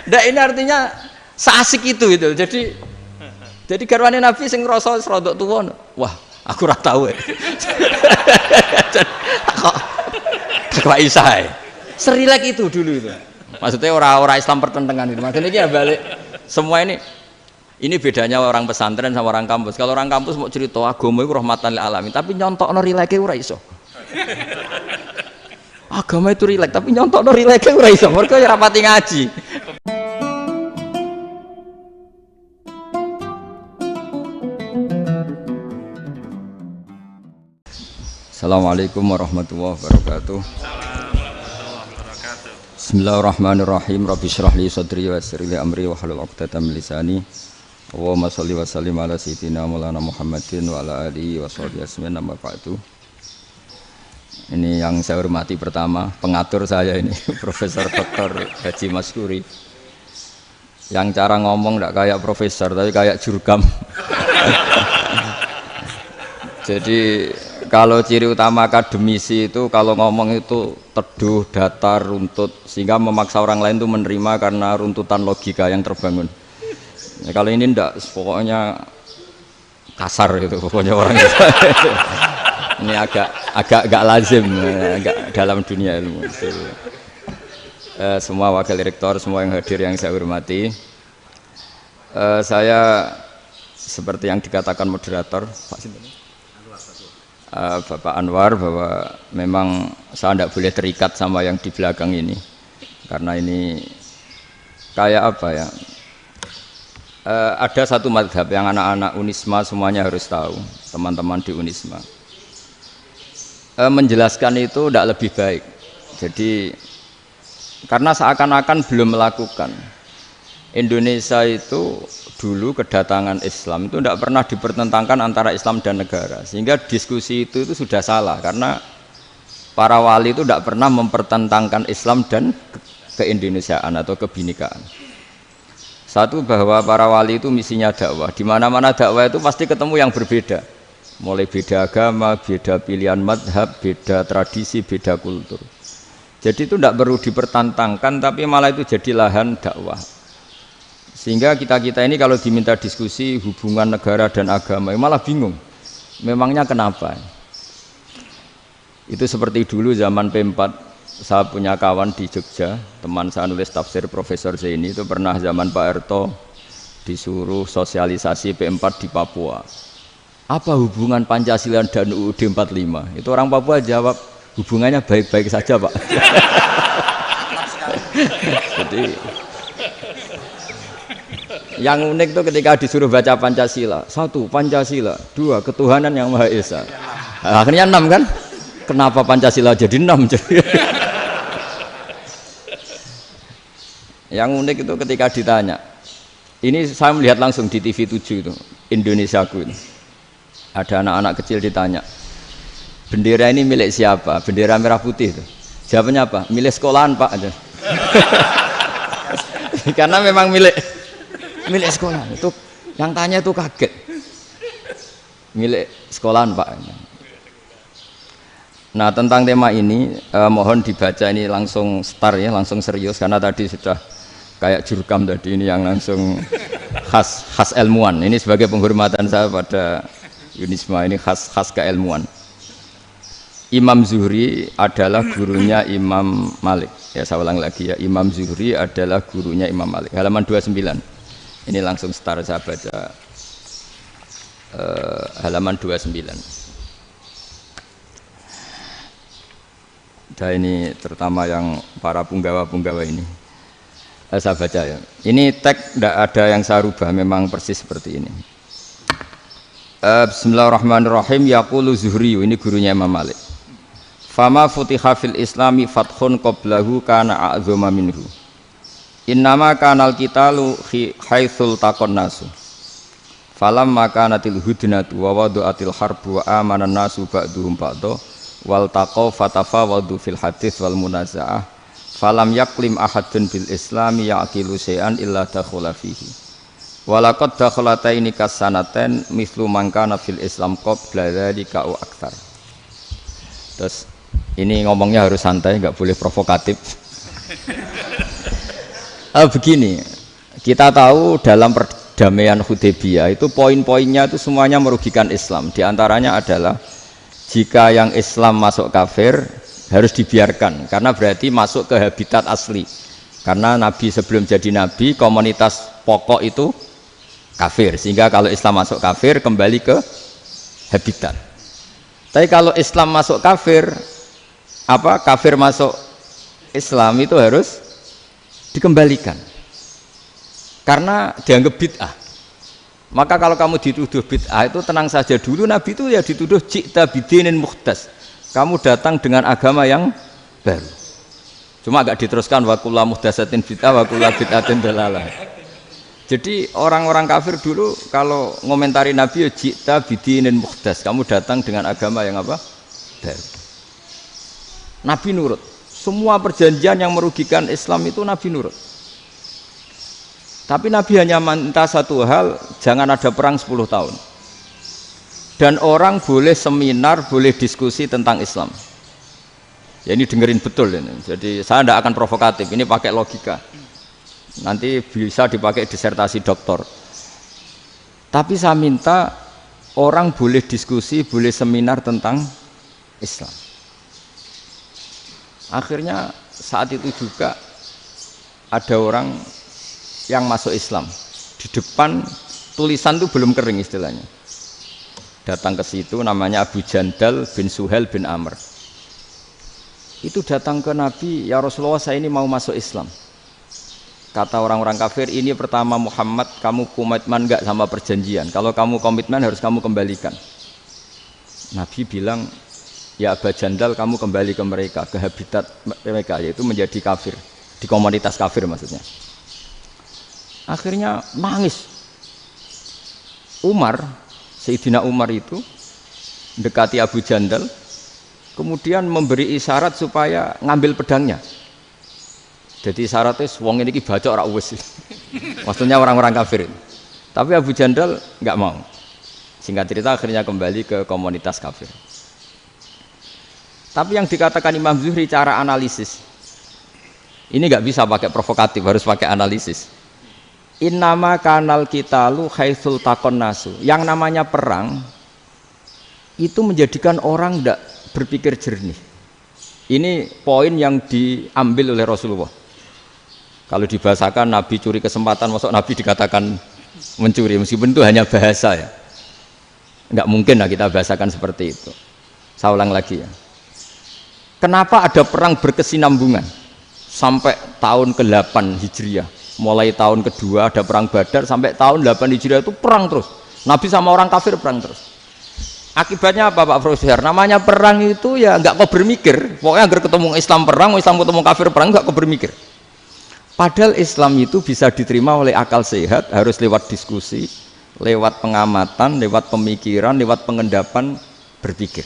Ndak ini artinya seasik itu gitu. Jadi garwane Nabi sing ngrasa rodok tuwa. Wah, aku ora tau. Kok isa. Serilek itu dulu itu. Maksudnya orang Islam pertentangan itu. Maksudnya ini ya balik semua ini bedanya orang pesantren sama orang kampus. Kalau orang kampus mau cerita agama itu rahmatan lil alamin, tapi nyontokno rileke ora iso. Agama itu rilek, tapi nyontokno rileke ora iso. Mergo ya rapati ngaji. Assalamualaikum warahmatullahi wabarakatuh. Bismillahirrahmanirrahim. Rabbi shrah li sadri wa yassir li amri wa hlul 'uqdatam min lisani. Allahumma shalli wa sallim ala sayyidina Maulana Muhammadin wa ala alihi wa sahbihi ajmain. Amma ba'du. Ini yang saya hormati pertama, pengatur saya ini Profesor Dr. Haji Maskuri. Yang cara ngomong enggak kayak profesor tapi kayak jurkam. Jadi kalau ciri utama akademisi itu kalau ngomong itu teduh, datar, runtut, sehingga memaksa orang lain itu menerima karena runtutan logika yang terbangun. Ya, kalau ini ndak, pokoknya kasar gitu, pokoknya orang itu. Ini agak lazim, agak dalam dunia ilmu. Semua wakil rektor, semua yang hadir yang saya hormati, saya seperti yang dikatakan moderator, Pak Sinten. Bapak Anwar, bahwa memang saya tidak boleh terikat sama yang di belakang ini karena ini kayak apa ya, ada satu mazhab yang anak-anak Unisma semuanya harus tahu, teman-teman di Unisma menjelaskan itu tidak lebih baik. Jadi karena seakan-akan belum melakukan. Indonesia itu dulu kedatangan Islam itu tidak pernah dipertentangkan antara Islam dan negara, sehingga diskusi itu sudah salah karena para wali itu tidak pernah mempertentangkan Islam dan keindonesiaan atau kebinekaan. Satu, bahwa para wali itu misinya dakwah, di mana-mana dakwah itu pasti ketemu yang berbeda, mulai beda agama, beda pilihan madhab, beda tradisi, beda kultur. Jadi itu tidak perlu dipertentangkan, tapi malah itu jadi lahan dakwah. Sehingga kita ini kalau diminta diskusi hubungan negara dan agama malah bingung, memangnya kenapa? Itu seperti dulu zaman P4, saya punya kawan di Jogja, teman saya nulis tafsir Profesor Zaini, itu pernah zaman Pak Erto disuruh sosialisasi P4 di Papua. Apa hubungan Pancasila dan UUD 45? Itu orang Papua jawab, hubungannya baik-baik saja Pak. Jadi yang unik itu ketika disuruh baca Pancasila, 1 Pancasila, 2 ketuhanan yang Maha Esa. Akhirnya 6 kan? Kenapa Pancasila jadi 6? Yang unik itu ketika ditanya, ini saya melihat langsung di TV 7 itu, Indonesiaku itu. Ada anak-anak kecil ditanya, bendera ini milik siapa? Bendera merah putih itu. Jawabannya apa? Milik sekolahan Pak. Karena memang milik sekolah. Itu yang tanya itu kaget. Milik sekolahan Pak. Nah, tentang tema ini mohon dibaca ini langsung start ya, langsung serius karena tadi sudah kayak jurkam tadi, ini yang langsung khas ilmuwan. Ini sebagai penghormatan saya pada Unisma, ini khas keilmuan. Imam Zuhri adalah gurunya Imam Malik. Ya, saya ulang lagi ya, Imam Zuhri adalah gurunya Imam Malik. Halaman 29. Ini langsung start saya baca halaman 29. Dan ini terutama yang para punggawa-punggawa ini. Saya baca ya. Ini teks tidak ada yang saya rubah, memang persis seperti ini. Bismillahirrahmanirrahim. Yaqulu Zuhri, ini gurunya Imam Malik. Fama futiha fil islami fathun qablahu kana a'zama minhu. Innama kanal qitalu haitsul taqon nasu. Falamma kanatil hudnatu wa wadu'atil harbu wa amana nasu ba'duhum ba'da wal taqaw fatafawadu fil hadits wal munazaah. Falam yaklim ahadun bil islami yaqilu syai'an illa dakhala fihi. Walaqad dakhalataini kasanaten mislu man kana fil islam qabla dzalika au aktsar. Terus ini ngomongnya harus santai, enggak boleh provokatif. Begini, kita tahu dalam perdamaian Hudaybiyah itu poin-poinnya itu semuanya merugikan Islam. Di antaranya adalah jika yang Islam masuk kafir harus dibiarkan karena berarti masuk ke habitat asli. Karena Nabi sebelum jadi Nabi komunitas pokok itu kafir, sehingga kalau Islam masuk kafir kembali ke habitat. Tapi kalau Islam masuk kafir, kafir masuk Islam itu harus dikembalikan karena dianggap bid'ah. Maka kalau kamu dituduh bid'ah itu tenang saja dulu, Nabi itu ya dituduh ji'ta bidinin muhdas, kamu datang dengan agama yang baru. Cuma agak diteruskan wa kullu muhdatsatin bid'ah wa kullu bid'atin dalalah. Jadi orang-orang kafir dulu kalau ngomentari Nabi ya ji'ta bidinin muhdas, kamu datang dengan agama yang baru. Nabi nurut. Semua perjanjian yang merugikan Islam itu Nabi nurut. Tapi Nabi hanya minta satu hal, jangan ada perang 10 tahun. Dan orang boleh seminar, boleh diskusi tentang Islam. Ya ini dengerin betul ini. Jadi saya tidak akan provokatif, ini pakai logika. Nanti bisa dipakai disertasi doktor. Tapi saya minta orang boleh diskusi, boleh seminar tentang Islam. Akhirnya saat itu juga ada orang yang masuk Islam. Di depan tulisan itu belum kering istilahnya. Datang ke situ namanya Abu Jandal bin Suhail bin Amr. Itu datang ke Nabi, ya Rasulullah saya ini mau masuk Islam. Kata orang-orang kafir, ini pertama Muhammad, kamu komitmen enggak sama perjanjian? Kalau kamu komitmen harus kamu kembalikan. Nabi bilang, ya Abu Jandal kamu kembali ke mereka, ke habitat mereka, yaitu menjadi kafir, di komunitas kafir maksudnya. Akhirnya nangis. Umar, Sayyidina Umar itu mendekati Abu Jandal, kemudian memberi isyarat supaya ngambil pedangnya. Jadi isyaratnya wong ini baca ora wis. Maksudnya orang-orang kafir. Tapi Abu Jandal nggak mau. Singkat cerita akhirnya kembali ke komunitas kafir. Tapi yang dikatakan Imam Zuhri cara analisis ini nggak bisa pakai provokatif, harus pakai analisis. Innama kanal qitalu haitsul taqon nasu. Yang namanya perang itu menjadikan orang tidak berpikir jernih. Ini poin yang diambil oleh Rasulullah. Kalau dibahasakan Nabi curi kesempatan, masuk Nabi dikatakan mencuri, meskipun itu hanya bahasa ya. Nggak mungkin lah kita bahasakan seperti itu. Saya ulang lagi ya. Kenapa ada perang berkesinambungan sampai tahun ke-8 Hijriah? Mulai tahun kedua ada perang Badar sampai tahun 8 Hijriah itu perang terus. Nabi sama orang kafir perang terus. Akibatnya apa Pak Profesor? Namanya perang itu ya nggak kau bermikir. Pokoknya agar ketemu Islam perang, Islam ketemu kafir perang nggak kau bermikir. Padahal Islam itu bisa diterima oleh akal sehat, harus lewat diskusi, lewat pengamatan, lewat pemikiran, lewat pengendapan berpikir.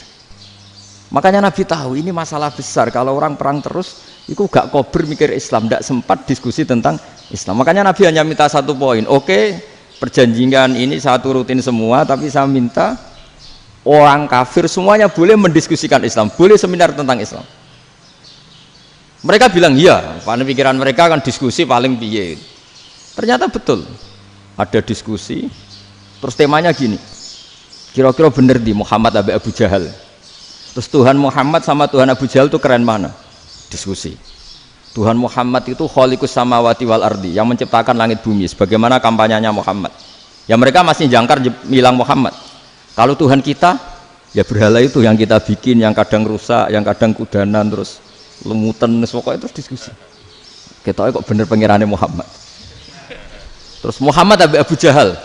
Makanya Nabi tahu ini masalah besar. Kalau orang perang terus, itu gak kober mikir Islam, tidak sempat diskusi tentang Islam. Makanya Nabi hanya minta satu poin. Oke, perjanjian ini saya turutin semua, tapi saya minta orang kafir semuanya boleh mendiskusikan Islam, boleh seminar tentang Islam. Mereka bilang iya, pada pikiran mereka kan diskusi paling piye. Ternyata betul, ada diskusi. Terus temanya gini, kira-kira bener di Muhammad Abu Jahal. Terus Tuhan Muhammad sama Tuhan Abu Jahal itu keren mana? Diskusi. Tuhan Muhammad itu khaliqus samawati wal ardi, yang menciptakan langit bumi. Sebagaimana kampanyenya Muhammad. Ya mereka masih jangkar bilang Muhammad. Kalau Tuhan kita, ya berhala itu yang kita bikin, yang kadang rusak, yang kadang kudanan, terus lemutan, pokoknya terus diskusi. Kita kok bener pengirannya Muhammad. Terus Muhammad Abu Jahal.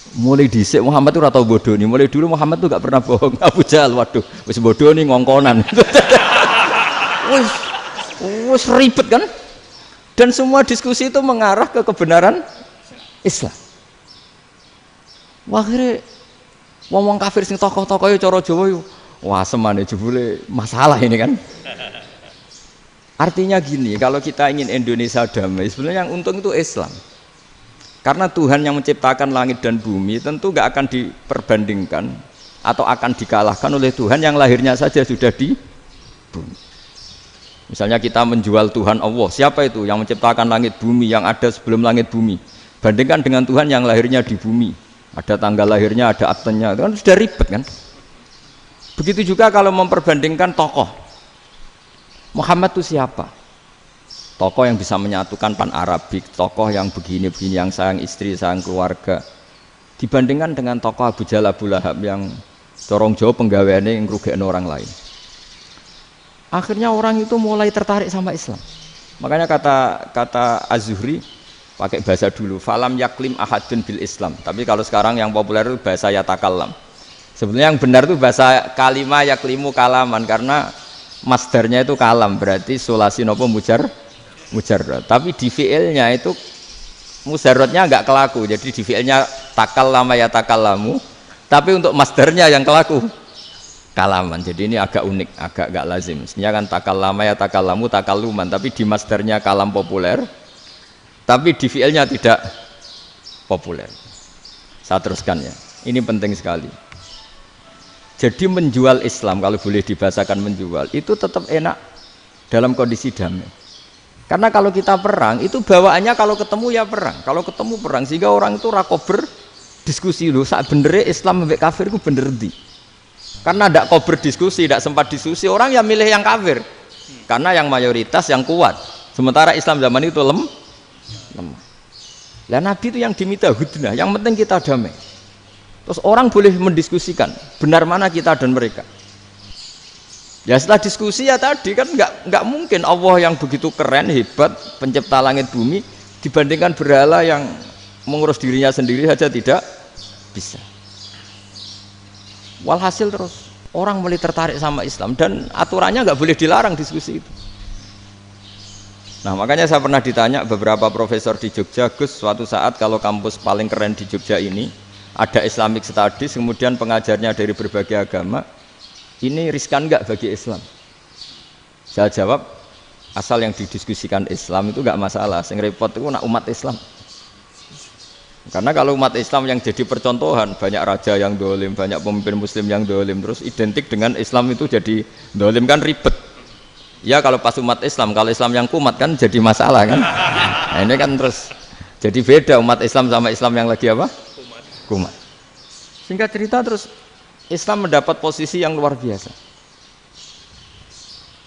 Mulai dhisik Muhammad itu ratau bodoh nih. Mulai dulu Muhammad tuh gak pernah bohong. Abu Jahal, waduh, wis bodoh nih ngongkonan. Wis ribet kan? Dan semua diskusi itu mengarah ke kebenaran Islam. Wah, akhirnya ngomong kafir sing tokoh-tokoh cara Jawa yo. Wah, semane jebule masalah ini kan. Artinya gini, kalau kita ingin Indonesia damai, sebenarnya yang untung itu Islam. Karena Tuhan yang menciptakan langit dan bumi tentu gak akan diperbandingkan atau akan dikalahkan oleh Tuhan yang lahirnya saja sudah di bumi. Misalnya kita menjual Tuhan Allah, siapa itu yang menciptakan langit bumi, yang ada sebelum langit bumi, bandingkan dengan Tuhan yang lahirnya di bumi, ada tanggal lahirnya, ada aktenya, itu kan sudah ribet kan. Begitu juga kalau memperbandingkan tokoh, Muhammad itu siapa? Tokoh yang bisa menyatukan pan Arabik, tokoh yang begini-begini, yang sayang istri, sayang keluarga, dibandingkan dengan tokoh Abu Jahal, Abu Lahab yang corong jauh penggaweannya yang ngerugikan orang lain. Akhirnya orang itu mulai tertarik sama Islam. Makanya kata Az-Zuhri pakai bahasa dulu, falam yaklim ahadun bil Islam. Tapi kalau sekarang yang populer itu bahasa yatakallam. Sebenarnya yang benar itu bahasa kalimah yaklimu kalaman, karena masdarnya itu kalam, berarti sulasi nopo mujarrad. Tapi di fiilnya itu mujarradnya enggak kelaku. Jadi di fiilnya takallama yatakallamu, tapi untuk masdarnya yang kelaku kalaman. Jadi ini agak unik, agak gak lazim. Mestinya kan takallama ya takallamu takalluman, tapi di masdarnya kalam populer, tapi di fiilnya tidak populer. Saya teruskan ya, ini penting sekali. Jadi menjual Islam, kalau boleh dibahasakan menjual, itu tetap enak dalam kondisi damai. Karena kalau kita perang, itu bawaannya kalau ketemu ya perang, kalau ketemu perang, sehingga orang itu rakober diskusi loh, saat benernya Islam sampai kafir itu bener di. Karena tidak kau berdiskusi, tidak sempat diskusi, orang yang milih yang kafir, karena yang mayoritas yang kuat, sementara Islam zaman itu lemah. Lah Nabi itu yang diminta hudnah, yang penting kita damai. Terus orang boleh mendiskusikan benar mana kita dan mereka. Ya setelah diskusi ya tadi kan nggak mungkin Allah yang begitu keren hebat pencipta langit bumi dibandingkan berhala yang mengurus dirinya sendiri saja tidak bisa. Walhasil terus orang mulai tertarik sama Islam dan aturannya nggak boleh dilarang diskusi itu. Nah makanya saya pernah ditanya beberapa profesor di Jogja, Gus, suatu saat kalau kampus paling keren di Jogja ini ada Islamic Studies, kemudian pengajarnya dari berbagai agama, ini riskan nggak bagi Islam? Saya jawab, asal yang didiskusikan Islam itu nggak masalah, yang repot itu nak umat Islam. Karena kalau umat Islam yang jadi percontohan, banyak raja yang dolim, banyak pemimpin muslim yang dolim, terus identik dengan Islam itu jadi dolim kan ribet. Ya kalau pas umat Islam, kalau Islam yang kumat kan jadi masalah kan. Nah ini kan terus jadi beda umat Islam sama Islam yang lagi apa? Kumat. Singkat cerita terus Islam mendapat posisi yang luar biasa.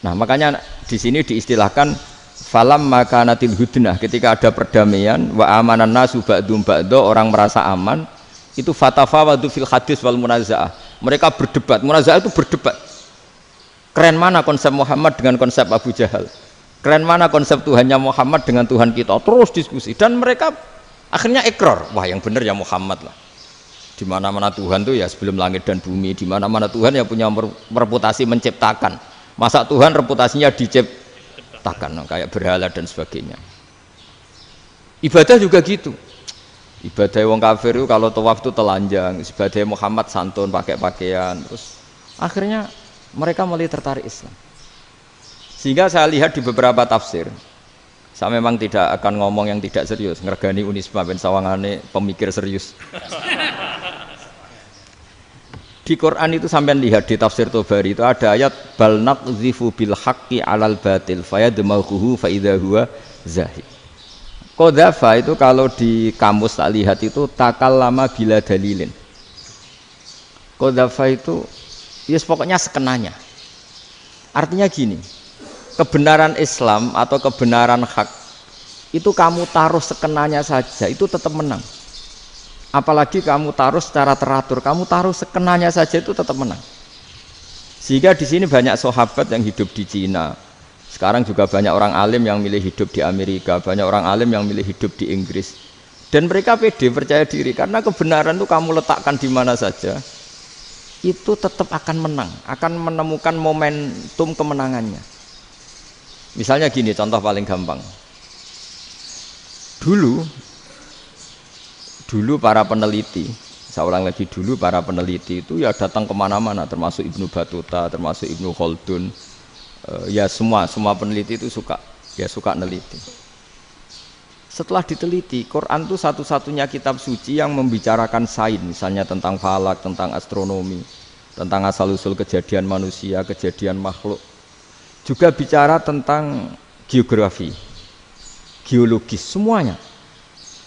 Nah makanya di sini diistilahkan falam makanatil hudnah, ketika ada perdamaian wa amanan nasu ba'dum ba'do, orang merasa aman, itu fatafawadu fil hadis wal munazaah, mereka berdebat. Munazaah itu berdebat, keren mana konsep Muhammad dengan konsep Abu Jahal, keren mana konsep Tuhannya Muhammad dengan Tuhan kita, terus diskusi. Dan mereka akhirnya ikrar, wah yang benar ya Muhammad lah, di mana-mana Tuhan tuh ya sebelum langit dan bumi, di mana-mana Tuhan yang punya reputasi menciptakan, masa Tuhan reputasinya diciptakan kayak berhala dan sebagainya. Ibadah juga gitu, ibadah wong kafir itu kalau tawaf itu telanjang, ibadah Muhammad santun pakai pakaian. Terus akhirnya mereka mulai tertarik Islam, sehingga saya lihat di beberapa tafsir, saya memang tidak akan ngomong yang tidak serius, ngergani Unisma ben sawangane pemikir serius. Di Quran itu sampai lihat di tafsir Tobari itu ada ayat bal naqzifu bil haqqi 'alal batil fayadmaghuhu fa idza huwa zahid. Qadzafa itu kalau di kamus tak lihat itu takallama bila dalilin. Qadzafa itu ya pokoknya sekenanya. Artinya gini, kebenaran Islam atau kebenaran hak itu kamu taruh sekenanya saja itu tetap menang. Apalagi kamu taruh secara teratur, kamu taruh sekenanya saja itu tetap menang. Sehingga di sini banyak sahabat yang hidup di Cina. Sekarang juga banyak orang alim yang milih hidup di Amerika, banyak orang alim yang milih hidup di Inggris. Dan mereka pede, percaya diri, karena kebenaran itu kamu letakkan di mana saja, itu tetap akan menang, akan menemukan momentum kemenangannya. Misalnya gini, contoh paling gampang. Dulu para peneliti, saya ulang lagi, dulu para peneliti itu ya datang kemana-mana, termasuk Ibnu Battuta, termasuk Ibnu Khaldun, ya semua peneliti itu suka neliti. Setelah diteliti, Quran itu satu-satunya kitab suci yang membicarakan sains, misalnya tentang falak, tentang astronomi, tentang asal-usul kejadian manusia, kejadian makhluk. juga bicara tentang geografi, geologis, semuanya.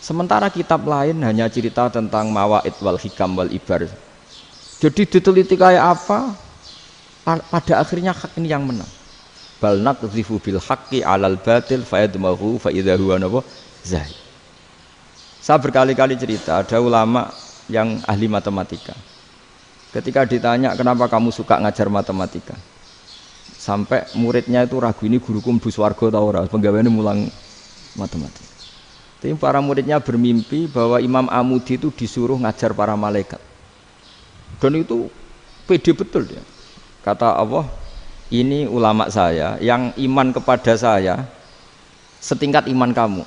Sementara kitab lain hanya cerita tentang mawaid wal hikam wal ibar. Jadi diteliti kayak apa, pada akhirnya hak ini yang menang. Bal naqdhifu bil haqqi 'alal batil fayadmahu fa idza huwa zahid. Saya berkali-kali cerita, ada ulama yang ahli matematika. Ketika ditanya kenapa kamu suka ngajar matematika, sampai muridnya itu ragu, ini guruku mlebu swarga ta ora, penggaweane mulang matematika. Tapi para muridnya bermimpi bahwa Imam Amudi itu disuruh ngajar para malaikat. Dan itu pede betul dia. Kata Allah, ini ulama saya yang iman kepada saya setingkat iman kamu.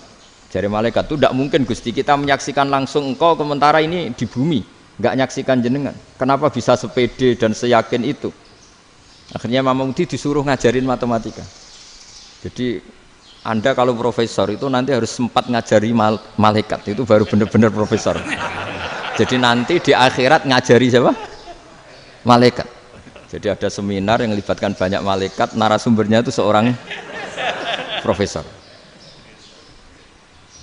Jadi malaikat itu tidak mungkin Gusti, kita menyaksikan langsung engkau sementara ini di bumi, nggak nyaksikan jenengan. Kenapa bisa sepede dan seyakin itu? Akhirnya Imam Amudi disuruh ngajarin matematika. Jadi Anda kalau profesor itu nanti harus sempat ngajari malaikat, itu baru benar-benar profesor. Jadi nanti di akhirat ngajari siapa? Malaikat. Jadi ada seminar yang melibatkan banyak malaikat, narasumbernya itu seorang profesor.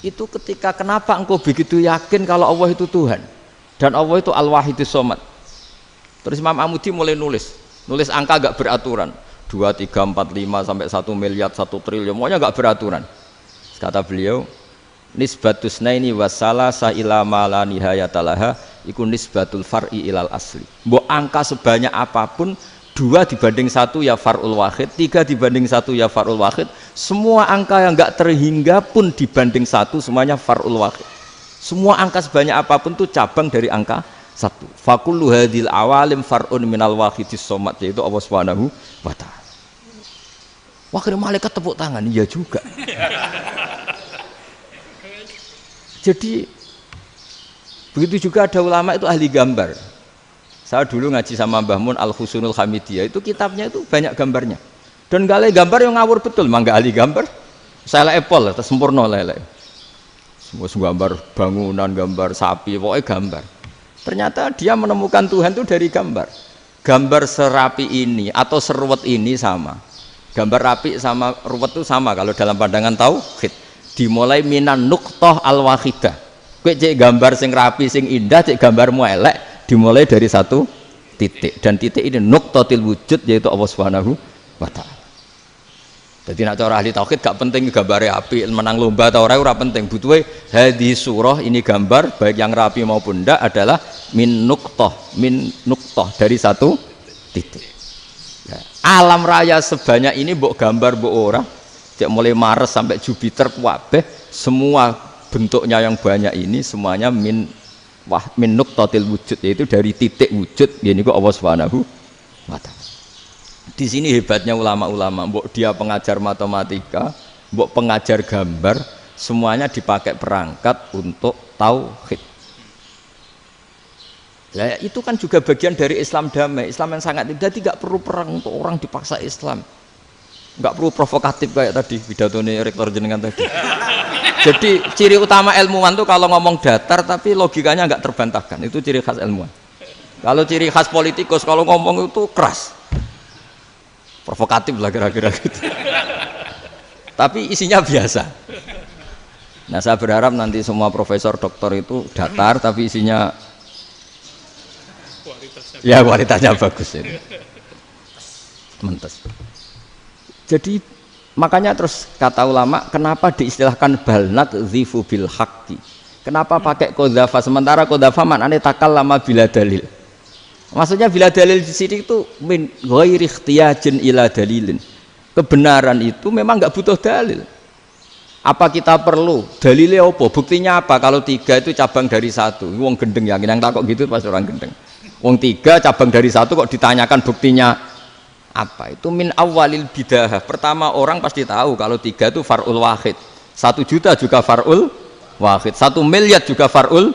Itu ketika kenapa engkau begitu yakin kalau Allah itu Tuhan dan Allah itu Al-Wahidus Shomad. Terus Imam Amudi mulai nulis angka gak beraturan, 2, 3, 4, 5 sampai 1 miliar, 1 triliun, pokoknya gak beraturan. Kata beliau, nisbatus naini wasalasa ila ma la nihayatalaha iku nisbatul far'i ilal asli. Mbok angka sebanyak apapun, 2 dibanding 1 ya far'ul wahid, 3 dibanding 1 ya far'ul wahid. Semua angka yang enggak terhingga pun dibanding 1 semuanya far'ul wahid. Semua angka sebanyak apapun itu cabang dari angka 1. Fakullu hadil awalim far'un minal wahidis somad, yaitu Allah Subhanahu wa ta'ala. Wah, kira malaikat tepuk tangan, iya juga. Jadi begitu juga ada ulama itu ahli gambar. Saya dulu ngaji sama Mbah Mun Al-Husunul Hamidiyah, itu kitabnya itu banyak gambarnya. Dan gale gambar yang ngawur betul, mangga ahli gambar. Saya epol, sempurna lele. Semua gambar bangunan, gambar sapi, pokoknya gambar. Ternyata dia menemukan Tuhan itu dari gambar. Gambar serapi ini atau seruwet ini sama. Gambar rapi sama ruwet itu sama kalau dalam pandangan tauhid. Dimulai minan nuqtah al-wahidah. Kowe cek gambar sing rapi sing indah, cek gambarmu elek, dimulai dari 1 titik, dan titik ini nuqtatil wujud, yaitu Allah Subhanahu wa ta'ala. Jadi nak cara ahli tauhid gak penting gambare api, menang lomba atau ora penting, butuhe hadis surah ini gambar baik yang rapi maupun ndak adalah min nuqtah dari 1 titik. Ya, alam raya sebanyak ini mbok gambar mbok ora, cek mulai Mars sampai Jupiter kabeh semua bentuknya yang banyak ini semuanya min nuqtatil wujud, yaitu dari titik wujud, ini kok Allah Subhanahu wa ta'ala. Di sini hebatnya ulama-ulama, mbok dia pengajar matematika, mbok pengajar gambar, semuanya dipakai perangkat untuk tauhid. Ya, itu kan juga bagian dari Islam damai, Islam yang sangat tidak perlu perang untuk orang dipaksa Islam. Enggak perlu provokatif kayak tadi pidatone rektor jenengan tadi. Jadi ciri utama ilmuwan tuh kalau ngomong datar tapi logikanya enggak terbantahkan, itu ciri khas ilmuwan. Kalau ciri khas politikus kalau ngomong itu keras, provokatif lah kira-kira gitu. Tapi isinya biasa. Nah, saya berharap nanti semua profesor doktor itu datar tapi isinya kualitasnya bagus ini. Mentes. Jadi makanya terus kata ulama, kenapa diistilahkan bal naqdhifu bil haqqi? Kenapa pakai qadzafa sementara qadzafa maknane takallama bila dalil? Maksudnya bila dalil di sini itu min ghairi ikhtiyajin ila dalilin. Kebenaran itu memang enggak butuh dalil. Apa kita perlu dalilnya apa? Buktinya apa? Kalau 3 itu cabang dari 1. Wong gendeng yakin yang takok gitu pas orang gendeng. Wong 3 cabang dari 1 kok ditanyakan buktinya apa? Itu min awalil bidahah. Pertama orang pasti tahu kalau 3 itu far'ul wahid, 1 juta juga far'ul wahid, 1 miliar juga far'ul.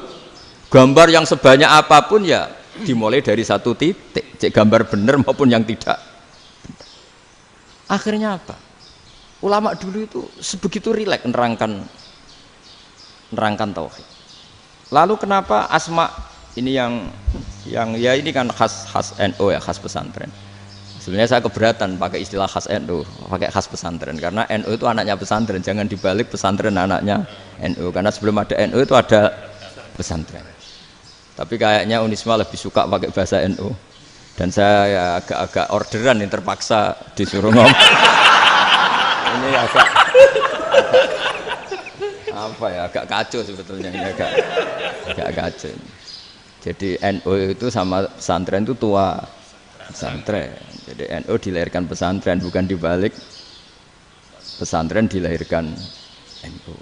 Gambar yang sebanyak apapun ya dimulai dari 1 titik, cek gambar benar maupun yang tidak. Akhirnya apa? Ulama dulu itu sebegitu rileks nerangkan tauhid. Lalu kenapa asma ini yang ya ini kan khas NU ya, khas pesantren. Sebenarnya saya keberatan pakai istilah khas NU, pakai khas pesantren karena NU itu anaknya pesantren, jangan dibalik pesantren anaknya NU karena sebelum ada NU itu ada pesantren. Tapi kayaknya Unisma lebih suka pakai bahasa NU dan saya ya agak-agak orderan yang terpaksa disuruh ngomong. Ini agak apa ya, agak kacau sebetulnya ini agak kacau. Jadi NU itu sama pesantren itu tua pesantren. Jadi NU dilahirkan pesantren, bukan dibalik pesantren dilahirkan NU.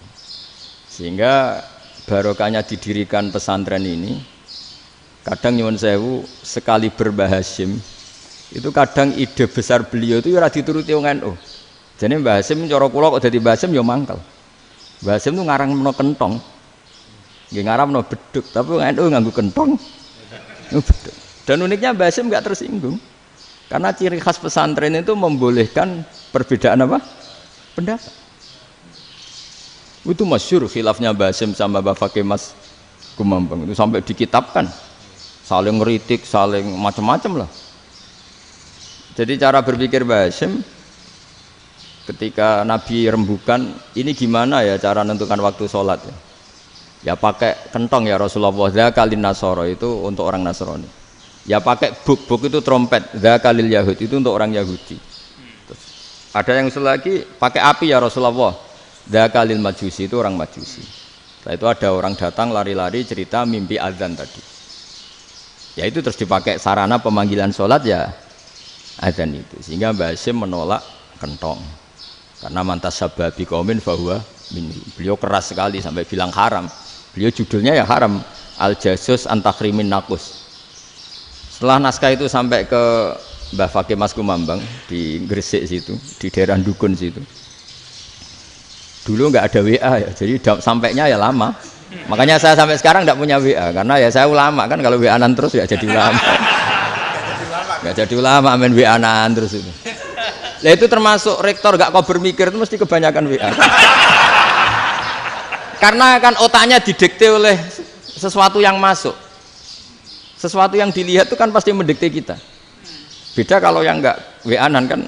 Sehingga barokahnya didirikan pesantren ini, kadang nyuwun sewu sekali Mbah Hasyim itu kadang ide besar beliau itu ora dituruti wong NU. Jadi Mbah Hasyim cara kula kok dadi Mbah Hasyim ya mangkel. Mbah Hasyim itu ngarangno kentong. Nggih ngaramno beduk, tapi wong NU nganggo kentong. Beduk. Dan uniknya Mbah Hasyim enggak tersinggung. Karena ciri khas pesantren itu membolehkan perbedaan apa? Pendapat. Itu masyhur khilafnya Mbah Hasyim sama Mbah Fakih Mas Kumambang itu sampai dikitabkan. Saling ngeritik, saling macam-macam lah. Jadi cara berpikir Mbah Hasyim ketika Nabi rembukan, ini gimana ya cara menentukan waktu sholat ya? Ya pakai kentong ya Rasulullah. Dzakalin Nasara itu untuk orang Nasrani. Ya pakai buk itu trompet, dzakalil Yahud itu untuk orang Yahudi. Terus, ada yang usul lagi pakai api ya Rasulullah, dzakalil Majusi itu orang Majusi. Setelah itu ada orang datang lari-lari cerita mimpi azan tadi. Ya itu terus dipakai sarana pemanggilan sholat ya azan itu. Sehingga Mbah Hasyim menolak kentong. Karena mantas sababi qaumin fahuwa minhu. Beliau keras sekali sampai bilang haram. Beliau judulnya ya haram, Al-Jasus Antakhrimin Nakus. Setelah naskah itu sampai ke Mbah Fakih Mas Kumambang di Gresik situ, di daerah Dukun situ. Dulu nggak ada WA ya, jadi sampainya ya lama. Makanya saya sampai sekarang nggak punya WA karena ya saya ulama kan, kalau WA-an terus ya jadi ulama. Nggak jadi ulama, main WA-an terus itu. Nah itu termasuk rektor nggak kau bermikir itu mesti kebanyakan WA. Karena kan otaknya didikte oleh sesuatu yang masuk. Sesuatu yang dilihat itu kan pasti mendikte kita. Beda kalau yang enggak WA-an kan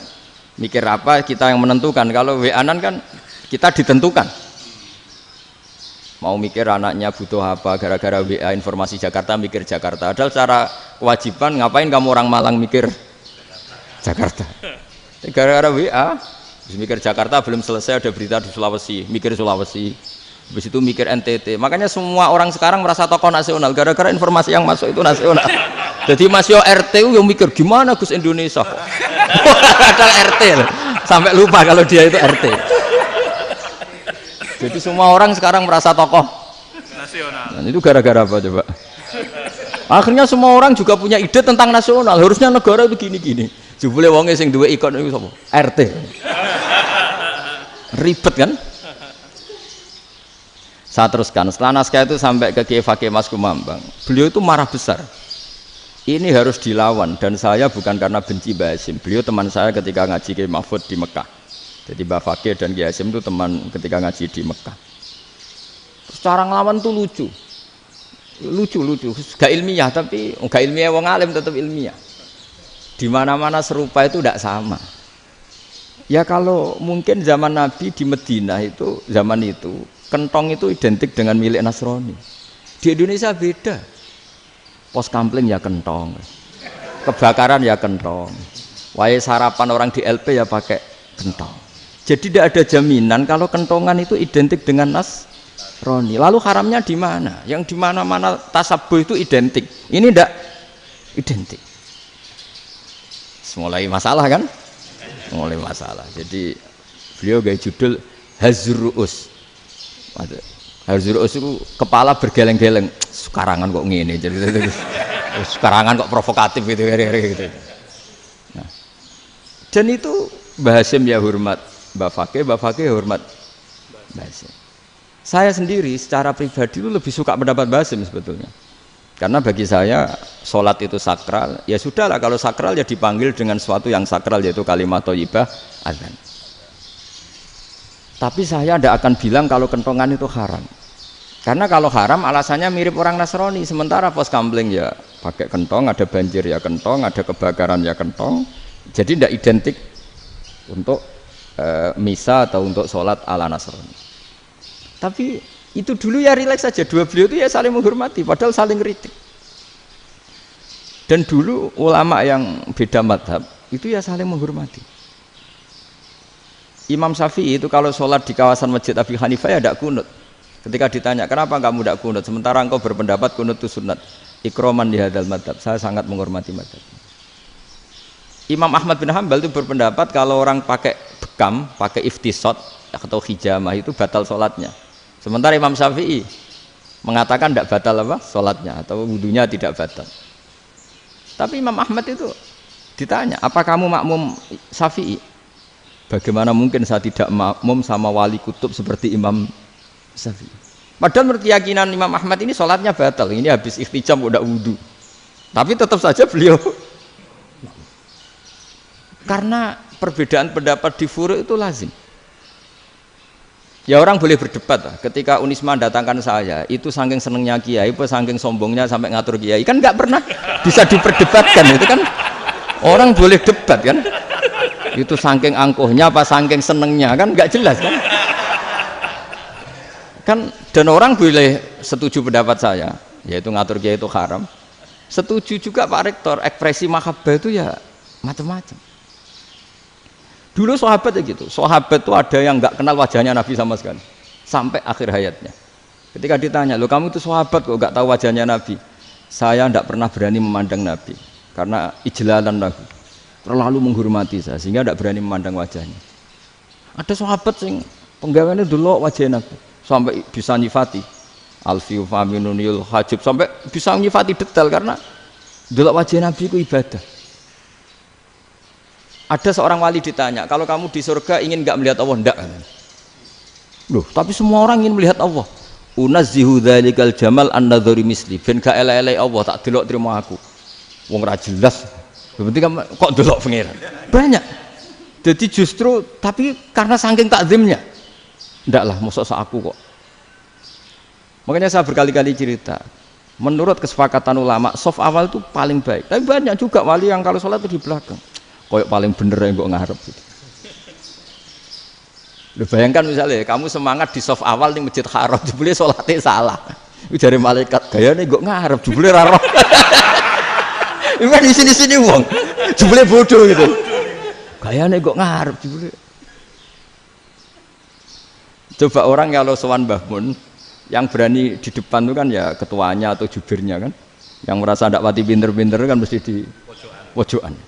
mikir apa kita yang menentukan. Kalau WA-an kan kita ditentukan. Mau mikir anaknya butuh apa gara-gara WA informasi Jakarta mikir Jakarta. Padahal secara kewajiban ngapain kamu orang Malang mikir Jakarta. Gara-gara WA mikir Jakarta belum selesai ada berita di Sulawesi, mikir Sulawesi. Habis itu mikir NTT. Makanya semua orang sekarang merasa tokoh nasional gara-gara informasi yang masuk itu nasional. Jadi Mas Yo RT yang mikir gimana Gus Indonesia kok. Padahal RT loh. Sampai lupa kalau dia itu RT. Jadi semua orang sekarang merasa tokoh nasional. Dan itu gara-gara apa coba? Akhirnya semua orang juga punya ide tentang nasional. Harusnya negara itu gini-gini. Jebule wonge sing duwe ikon itu sapa? RT. Ribet kan? Saya teruskan, setelah naskah itu sampai ke Kiai Fakih Mas Kumambang, beliau itu marah besar. Ini harus dilawan dan saya bukan karena benci Mbah Hasyim. Beliau teman saya ketika ngaji Kiai Mahfud di Mekah. Jadi Mbah Fakih dan Kiai Hasyim itu teman ketika ngaji di Mekah. Terus cara ngelawan tuh lucu, gak ilmiah tapi gak ilmiah wong alim tetap ilmiah. Di mana-mana serupa itu tidak sama. Ya kalau mungkin zaman Nabi di Madinah itu zaman itu kentong itu identik dengan milik Nasrani. Di Indonesia beda. Pos kampling ya kentong, kebakaran ya kentong, wae sarapan orang di LP ya pakai kentong. Jadi tidak ada jaminan kalau kentongan itu identik dengan Nasrani. Lalu haramnya di mana? Yang di mana-mana tasabuh itu identik. Ini tidak identik. Mulai masalah kan? Mulai masalah. Jadi beliau gaya judul Hazruus. Hazruus itu kepala bergeleng-geleng. Sekarangan kok ngene jadi sekarangan kok provokatif gitu. Nah. Dan itu Mbah Hasyim ya hormat Mbah Fakih hormat Mbah Hasyim. Saya sendiri secara pribadi itu lebih suka pendapat Mbah Hasyim sebetulnya. Karena bagi saya sholat itu sakral. Ya sudahlah kalau sakral ya dipanggil dengan sesuatu yang sakral yaitu kalimat thayyibah azan. Tapi saya tidak akan bilang kalau kentongan itu haram. Karena kalau haram alasannya mirip orang Nasrani. Sementara pos kampling ya pakai kentong, ada banjir ya kentong, ada kebakaran ya kentong. Jadi tidak identik untuk misa atau untuk sholat ala Nasrani. Tapi itu dulu ya rileks saja, dua beliau itu ya saling menghormati, padahal saling kritik. Dan dulu ulama yang beda madhab itu ya saling menghormati. Imam Syafi'i itu kalau sholat di kawasan Masjid Abi Hanifah ya tidak kunut. Ketika ditanya kenapa kamu tidak kunut, sementara engkau berpendapat kunut itu sunat, ikroman di hadal madhab, saya sangat menghormati madhab. Imam Ahmad bin Hambal itu berpendapat kalau orang pakai bekam, pakai iftisot atau hijamah itu batal sholatnya. Sementara Imam Syafi'i mengatakan tidak batal apa sholatnya atau wudunya tidak batal. Tapi Imam Ahmad itu ditanya, apa kamu makmum Syafi'i? Bagaimana mungkin saya tidak makmum sama wali kutub seperti Imam Syafi'i? Padahal menurut keyakinan Imam Ahmad ini sholatnya batal. Ini habis iftijam udah wudu. Tapi tetap saja beliau karena perbedaan pendapat di furu' itu lazim. Ya orang boleh berdebat lah. Ketika Unisma datangkan saya, itu saking senengnya kiai, saking sombongnya sampai ngatur kiai, kan nggak pernah bisa diperdebatkan. Itu kan orang boleh debat kan? Itu saking angkuhnya apa saking senengnya kan nggak jelas kan? Kan dan orang boleh setuju pendapat saya, yaitu ngatur kiai itu haram. Setuju juga Pak Rektor, ekspresi mahabbah itu ya macam-macam. Dulu sahabat ya gitu, sahabat itu ada yang nggak kenal wajahnya Nabi sama sekali sampai akhir hayatnya. Ketika ditanya, lo kamu itu sahabat kok nggak tahu wajahnya Nabi? Saya tidak pernah berani memandang Nabi karena ijlalan Nabi, terlalu menghormati saya sehingga tidak berani memandang wajahnya. Ada sahabat yang penggawaannya dulu wajah Nabi sampai bisa nyifati alfiu faminunil hajib, sampai bisa nyifati detail karena dulu wajah Nabi itu ibadah. Ada seorang wali ditanya, kalau kamu di surga ingin nggak melihat Allah? Enggak. Loh, tapi semua orang ingin melihat Allah. Unazzihu dzalikal jamal an-nadhari misli. Ben gak elek-elek Allah tak delok terima aku. Wong ra jelas. Berarti kok delok pengiran. Banyak. Jadi justru tapi karena saking takzimnya. Enggak lah, mosok aku kok. Makanya saya berkali-kali cerita. Menurut kesepakatan ulama, soft awal itu paling baik. Tapi banyak juga wali yang kalau sholat itu di belakang. Koyok paling bener yang kok ngarep gitu. Lu bayangkan misalnya kamu semangat di soft awal di Masjid Haram, jebule sholatnya salah. Itu dari malaikat, gayane kok ngarep, jebule ra roh. Iku di sini-sini wong. Jebule bodoh gitu. Gayane kok ngarep jebule. Coba orang kalau sowan Mbah Mun yang berani di depan itu kan ya ketuanya atau jubirnya kan. Yang merasa ndak pati pinter-pinter kan mesti di pojokan.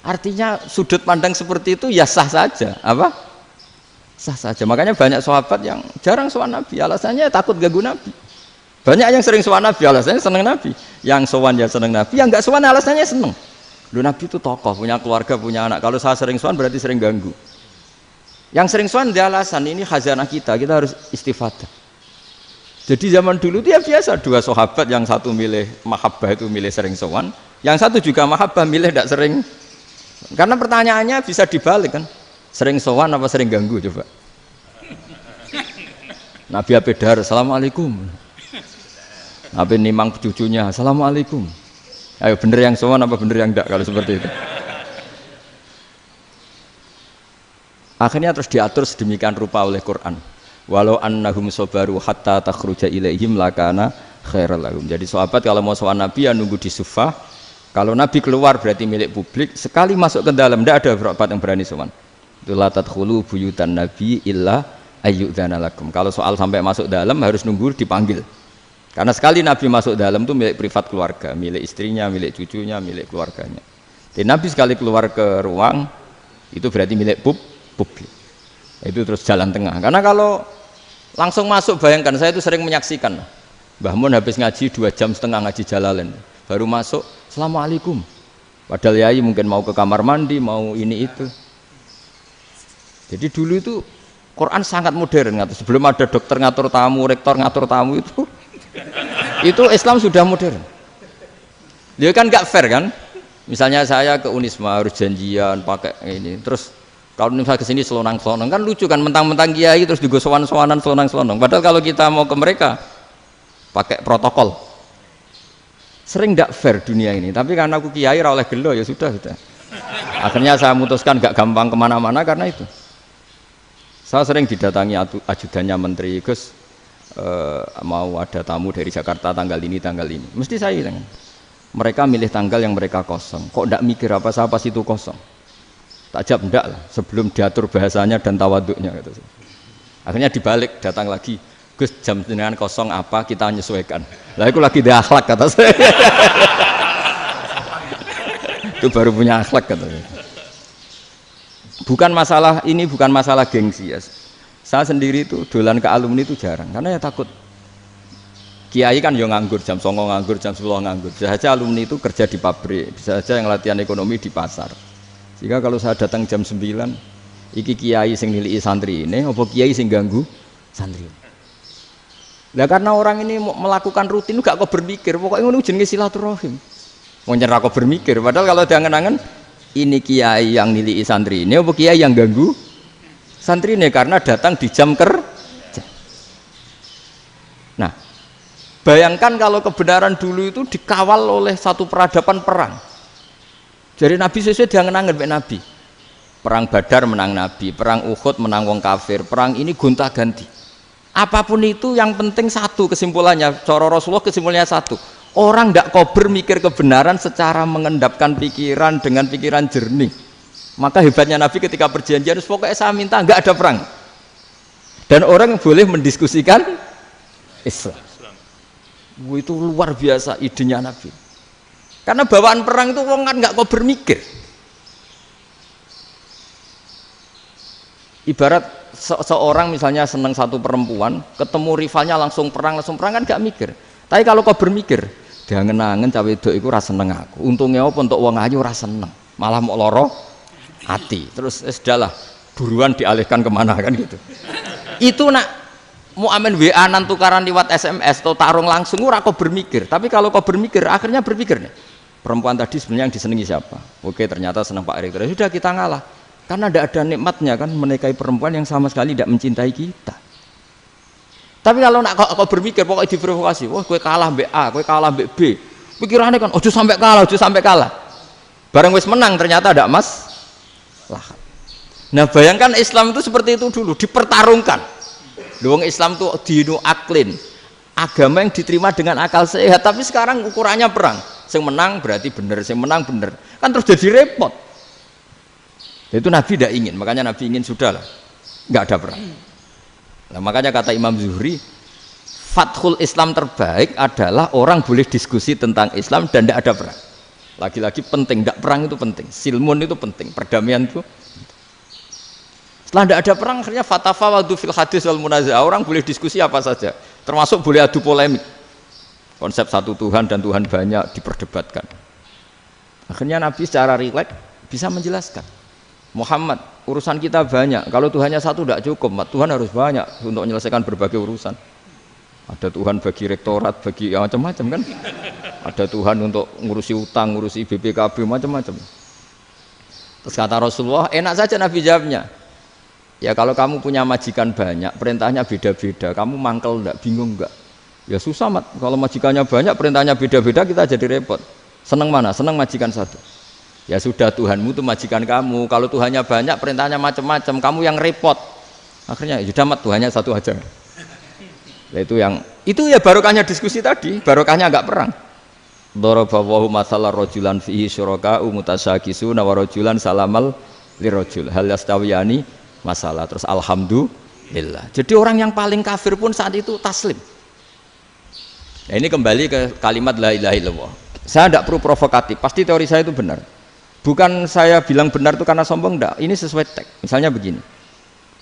Artinya sudut pandang seperti itu ya sah saja, apa? Sah saja. Makanya banyak sahabat yang jarang sowan Nabi, alasannya takut ganggu Nabi. Banyak yang sering sowan Nabi, alasannya seneng Nabi. Yang sowan ya seneng Nabi, yang enggak sowan alasannya seneng. Lu Nabi itu tokoh, punya keluarga, punya anak. Kalau saya sering sowan berarti sering ganggu. Yang sering sowan dia alasan ini khazanah kita harus istifadah. Jadi zaman dulu itu ya biasa, dua sahabat yang satu milih mahabbah itu milih sering sowan, yang satu juga mahabbah milih tidak sering. Karena pertanyaannya bisa dibalik kan, sering sowan apa sering ganggu coba. Nabi Abedar, assalamualaikum. Nabi nimang cucunya, assalamualaikum. Ayo bener yang sowan apa bener yang enggak kalau seperti itu. Akhirnya terus diatur sedemikian rupa oleh Quran. Walau annahum sabaru hatta takhruja ilaihim lakana khairal lahum. Jadi sahabat kalau mau sowan Nabi ya nunggu di sufah. Kalau Nabi keluar berarti milik publik, sekali masuk ke dalam tidak ada sahabat yang berani sowan. La tadkhulu buyutan nabi illa ayyudzana lakum. Kalau soal sampai masuk dalam harus nunggu dipanggil. Karena sekali Nabi masuk dalam itu milik privat keluarga, milik istrinya, milik cucunya, milik keluarganya. Jadi Nabi sekali keluar ke ruang itu berarti milik publik. Itu terus jalan tengah. Karena kalau langsung masuk, bayangkan saya itu sering menyaksikan. Mbah Mun habis ngaji 2,5 jam ngaji Jalalain. Baru masuk, assalamualaikum. Padahal yai mungkin mau ke kamar mandi, mau ini itu. Jadi dulu itu Quran sangat modern. Sebelum ada dokter ngatur tamu, rektor ngatur tamu itu Islam sudah modern. Dia kan nggak fair kan? Misalnya saya ke Unisma harus janjian pakai ini. Terus kalau misalnya ke sini selonang-selonang kan lucu kan, mentang-mentang kiai terus juga sowan-sowanan selonang-selonang. Padahal kalau kita mau ke mereka pakai protokol. Sering tidak fair dunia ini, tapi karena aku kiai ora oleh gelo ya sudah. Akhirnya saya memutuskan gak gampang kemana-mana karena itu. Saya sering didatangi ajudannya menteri, Gus mau ada tamu dari Jakarta tanggal ini, mesti saya bilang, mereka milih tanggal yang mereka kosong, kok tidak mikir apa saya pas itu kosong. Tak jawab enggak lah, sebelum diatur bahasanya dan tawaduknya gitu. Akhirnya dibalik, datang lagi, Gus jam jenengan kosong apa kita menyesuaikan. Lah itu lagi dia akhlak kata saya. Itu baru punya akhlak kata saya. Bukan masalah ini, bukan masalah gengsi ya. Saya sendiri itu dolan ke alumni itu jarang karena ya takut. Kiai kan yang nganggur jam 9 nganggur, jam 10 nganggur. Bisa saja alumni itu kerja di pabrik, bisa saja yang latihan ekonomi di pasar. Sehingga kalau saya datang jam 9, iki kiai sing nilai santri ini, apa kiai sing ganggu santri. Nah karena orang ini melakukan rutin gak kok berpikir, pokoknya ngono jenenge silaturahim. Mau nyerah kok berpikir, padahal kalau diangen-angen ini kiai yang nilai santri ini, apa kiai yang ganggu santri ini karena datang di jam kerja. Nah, bayangkan kalau kebenaran dulu itu dikawal oleh satu peradaban perang. Jadi Nabi sesuai diangen-angen mbek Nabi. Perang Badar menang Nabi, perang Uhud menang wong kafir, perang ini gonta-ganti. Apapun itu yang penting satu kesimpulannya, cara Rasulullah kesimpulannya satu. Orang tidak kober mikir kebenaran secara mengendapkan pikiran dengan pikiran jernih. Maka hebatnya Nabi ketika perjanjian, pokoknya saya minta nggak ada perang. Dan orang boleh mendiskusikan Islam. Itu luar biasa idenya Nabi. Karena bawaan perang itu orang kan nggak kober mikir. Ibarat seorang misalnya senang satu perempuan, ketemu rivalnya langsung perang kan gak mikir. Tapi kalau kau bermikir, dia ngenangen cawe wedok iku ora seneng aku. Untungnya apa untuk wong ayu ora seneng, malah mau loro hati. Terus sudahlah, buruan dialihkan kemana kan gitu. Itu nak mau amen WA-an tukaran lewat SMS atau tarung langsung ora kau bermikir. Tapi kalau kau bermikir, akhirnya berpikir nih, perempuan tadi sebenarnya yang disenangi siapa? Oke, ternyata senang Pak Rektor. Sudah kita ngalah. Karena tidak ada nikmatnya kan menikahi perempuan yang sama sekali tidak mencintai kita. Tapi kalau nak kau berpikir pokoknya diprovokasi, wah kue kalah mbek A, kue kalah mbek B. Pikirannya kan, ojo sampai kalah. Bareng wis menang ternyata ada mas. Lah. Nah bayangkan Islam itu seperti itu dulu, dipertarungkan. Luang Islam itu dinu aklin, agama yang diterima dengan akal sehat. Tapi sekarang ukurannya perang. Yang menang berarti benar, yang menang benar. Kan terus jadi repot. Itu Nabi tidak ingin, makanya Nabi ingin sudahlah, nggak ada perang. Nah, makanya kata Imam Zuhri, fathul Islam terbaik adalah orang boleh diskusi tentang Islam dan tidak ada perang. Lagi-lagi penting, tidak perang itu penting, silmun itu penting, perdamaian itu. Setelah tidak ada perang, akhirnya fatafawadu fil hadis wal munazah, orang boleh diskusi apa saja, termasuk boleh adu polemik. Konsep satu Tuhan dan Tuhan banyak diperdebatkan. Akhirnya Nabi secara rileks bisa menjelaskan. Muhammad, urusan kita banyak. Kalau Tuhannya satu tidak cukup, Tuhan harus banyak untuk menyelesaikan berbagai urusan. Ada Tuhan bagi rektorat, bagi macam-macam kan. Ada Tuhan untuk ngurusi utang, ngurusi BPKB, macam-macam. Terus kata Rasulullah, enak saja Nabi jawabnya. Ya kalau kamu punya majikan banyak, perintahnya beda-beda, kamu mangkel enggak, bingung enggak? Ya susah mat, kalau majikannya banyak, perintahnya beda-beda, kita jadi repot. Seneng mana? Seneng majikan satu. Ya sudah Tuhanmu itu majikan kamu. Kalau Tuhannya banyak, perintahnya macam-macam, kamu yang repot. Akhirnya sudah mat Tuhannya satu aja. Nah, itu ya barokahnya diskusi tadi, barokahnya enggak perang. Daraballahu mathalan rajulan fihi syuraka'u mutasyakisuna wa rajulan salamal lirajul hal yastawiyani masalah. Terus alhamdulillah. Jadi orang yang paling kafir pun saat itu taslim. Nah, ini kembali ke kalimat la ilaha illallah. Saya tidak perlu provokatif, pasti teori saya itu benar. Bukan saya bilang benar itu karena sombong, enggak. Ini sesuai teks. Misalnya begini,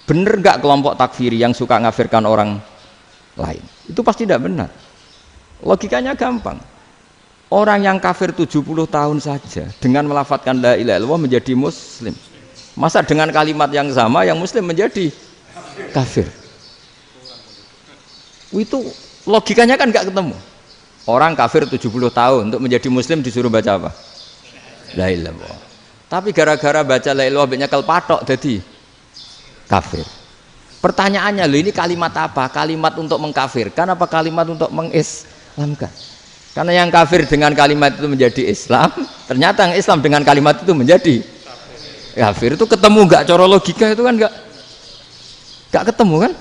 benar enggak kelompok takfiri yang suka ngafirkan orang lain? Itu pasti tidak benar. Logikanya gampang. Orang yang kafir 70 tahun saja dengan melafadzkan la ilaha illallah menjadi muslim. Masa dengan kalimat yang sama yang muslim menjadi kafir? Itu logikanya kan enggak ketemu. Orang kafir 70 tahun untuk menjadi muslim disuruh baca apa? La ilaha illallah. Tapi gara-gara baca la ilaha illallah nyekel patok jadi kafir. Pertanyaannya, loh ini kalimat apa? Kalimat untuk mengkafirkan apa kalimat untuk mengislamkan? Karena yang kafir dengan kalimat itu menjadi Islam, ternyata yang Islam dengan kalimat itu menjadi kafir. Itu ketemu nggak? Cara logika itu kan nggak ketemu kan?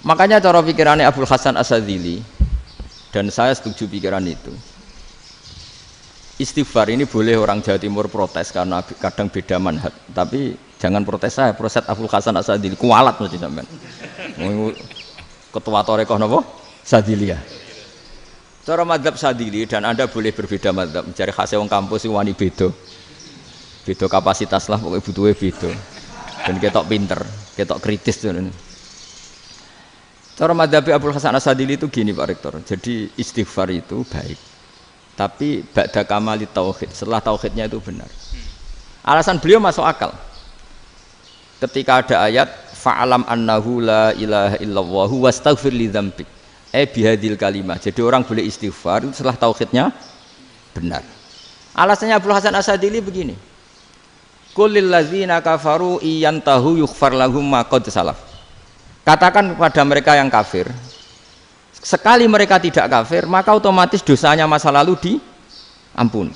Makanya cara pikirannya Abul Hasan Asyadzili, dan saya setuju pikiran itu. Istighfar ini boleh orang Jawa Timur protes karena kadang beda manhaj, tapi jangan protes saya, protes Abul Hasan Asyadzili kualat mesti sampean. Ketua Torekoh napa? Sadziliyah. Cara madzhab Sadzili, dan Anda boleh berbeda madzhab, mencari khasnya wong kampus wani beda. Beda kapasitas lah, pokoknya butuhnya beda. Dan ketok pinter, ketok kritis tuh. Cara madzhab Abul Hasan Asyadzili itu gini Pak Rektor. Jadi istighfar itu baik, tapi ba'da kamali tauhid, setelah tauhidnya itu benar. Alasan beliau masuk akal. Ketika ada ayat fa'alam annahu la ilaha illallah wastaghfir li dzambik. Bihadil kalimah. Jadi orang boleh istighfar itu setelah tauhidnya benar. Alasannya Abul Hasan Asyadzili begini. Qul lil ladzina kafaru iyantahu yughfar lahum ma qad salaf. Katakan kepada mereka yang kafir, sekali mereka tidak kafir, maka otomatis dosanya masa lalu diampuni.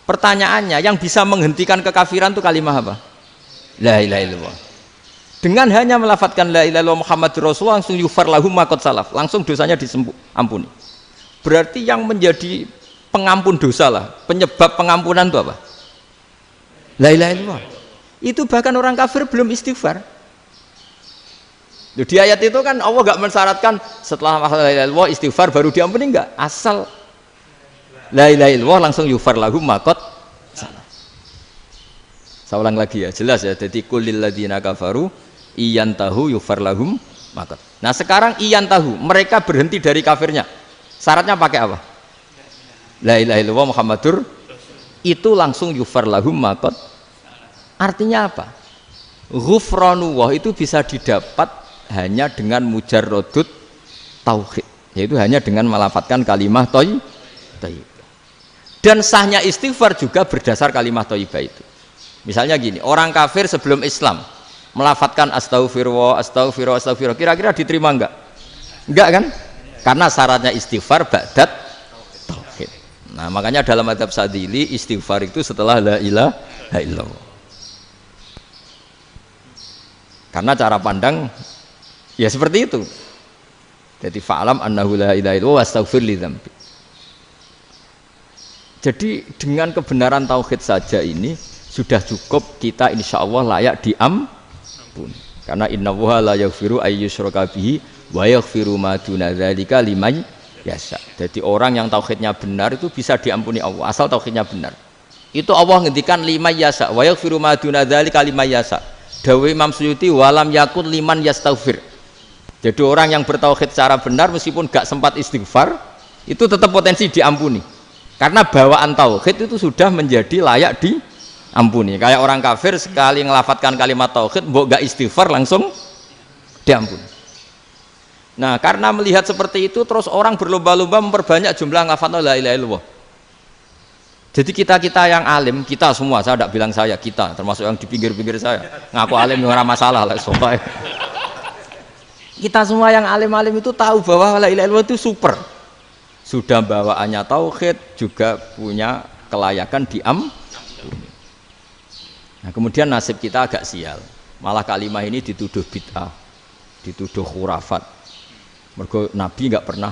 Pertanyaannya, yang bisa menghentikan kekafiran itu kalimat apa? La ilaha illallah. Dengan hanya melafadzkan la ilaha illallah Muhammadur Rasulullah, langsung yughfar lahum ma qad salaf, langsung dosanya diampuni. Berarti yang menjadi pengampun dosa lah, penyebab pengampunan itu apa? La ilaha illallah. Itu bahkan orang kafir belum istighfar. Di ayat itu kan Allah gak mensyaratkan setelah la ilaha illallah istighfar baru diampuni, enggak. Asal la ilaha illallah langsung yughfar lahum ma qad salaf. Saya ulang lagi ya, jelas ya. Jadi kulil ladzina kafaru iyantahu yughfar lahum ma qad. Nah, sekarang iyantahu, mereka berhenti dari kafirnya. Syaratnya pakai apa? La ilaha illallah Muhammadur, itu langsung yughfar lahum ma qad. Artinya apa? Ghufranullah itu bisa didapat hanya dengan mujarrodut tauhid, yaitu hanya dengan melafadzkan kalimat thayyibah. Dan sahnya istighfar juga berdasar kalimat thayyibah itu. Misalnya gini, orang kafir sebelum Islam melafadzkan astaghfirullah, astaghfirullah, astaghfirullah, kira-kira diterima enggak? Enggak kan? Karena syaratnya istighfar ba'dat tauhid. Nah, makanya dalam madzhab Sadzili istighfar itu setelah la ilaha illallah. Karena cara pandang ya seperti itu. Jadi fa'alam annahu la ilaha illallah wastaghfir li dzambi. Jadi dengan kebenaran tauhid saja ini sudah cukup kita insya Allah layak diampuni. Karena innallaha la yaghfiru ayyusyraka bihi wa yaghfiru ma duna dzalika liman yasha. Jadi orang yang tauhidnya benar itu bisa diampuni Allah asal tauhidnya benar. Itu Allah ngendikan liman yasha wa yaghfiru ma duna dzalika liman yasha. Dawe Imam Suyuti walam yakun liman yastaghfir. Jadi orang yang bertauhid secara benar meskipun gak sempat istighfar itu tetap potensi diampuni. Karena bawaan tauhid itu sudah menjadi layak diampuni. Kayak orang kafir sekali ngelafadzkan kalimat tauhid mbok gak istighfar langsung diampuni. Nah, karena melihat seperti itu terus orang berlomba-lomba memperbanyak jumlah ngelafadzkan la ilaha illallah. Jadi kita yang alim, kita semua, saya tidak bilang saya, kita termasuk yang di pinggir-pinggir saya ngaku alim orang masalah lah soalnya. Kita semua yang alim-alim itu tahu bahwa la ilaha illallah itu super, sudah bawaannya tauhid, juga punya kelayakan diampuni. Nah, kemudian nasib kita agak sial, malah kalimat ini dituduh bid'ah, dituduh khurafat. Mergo Nabi nggak pernah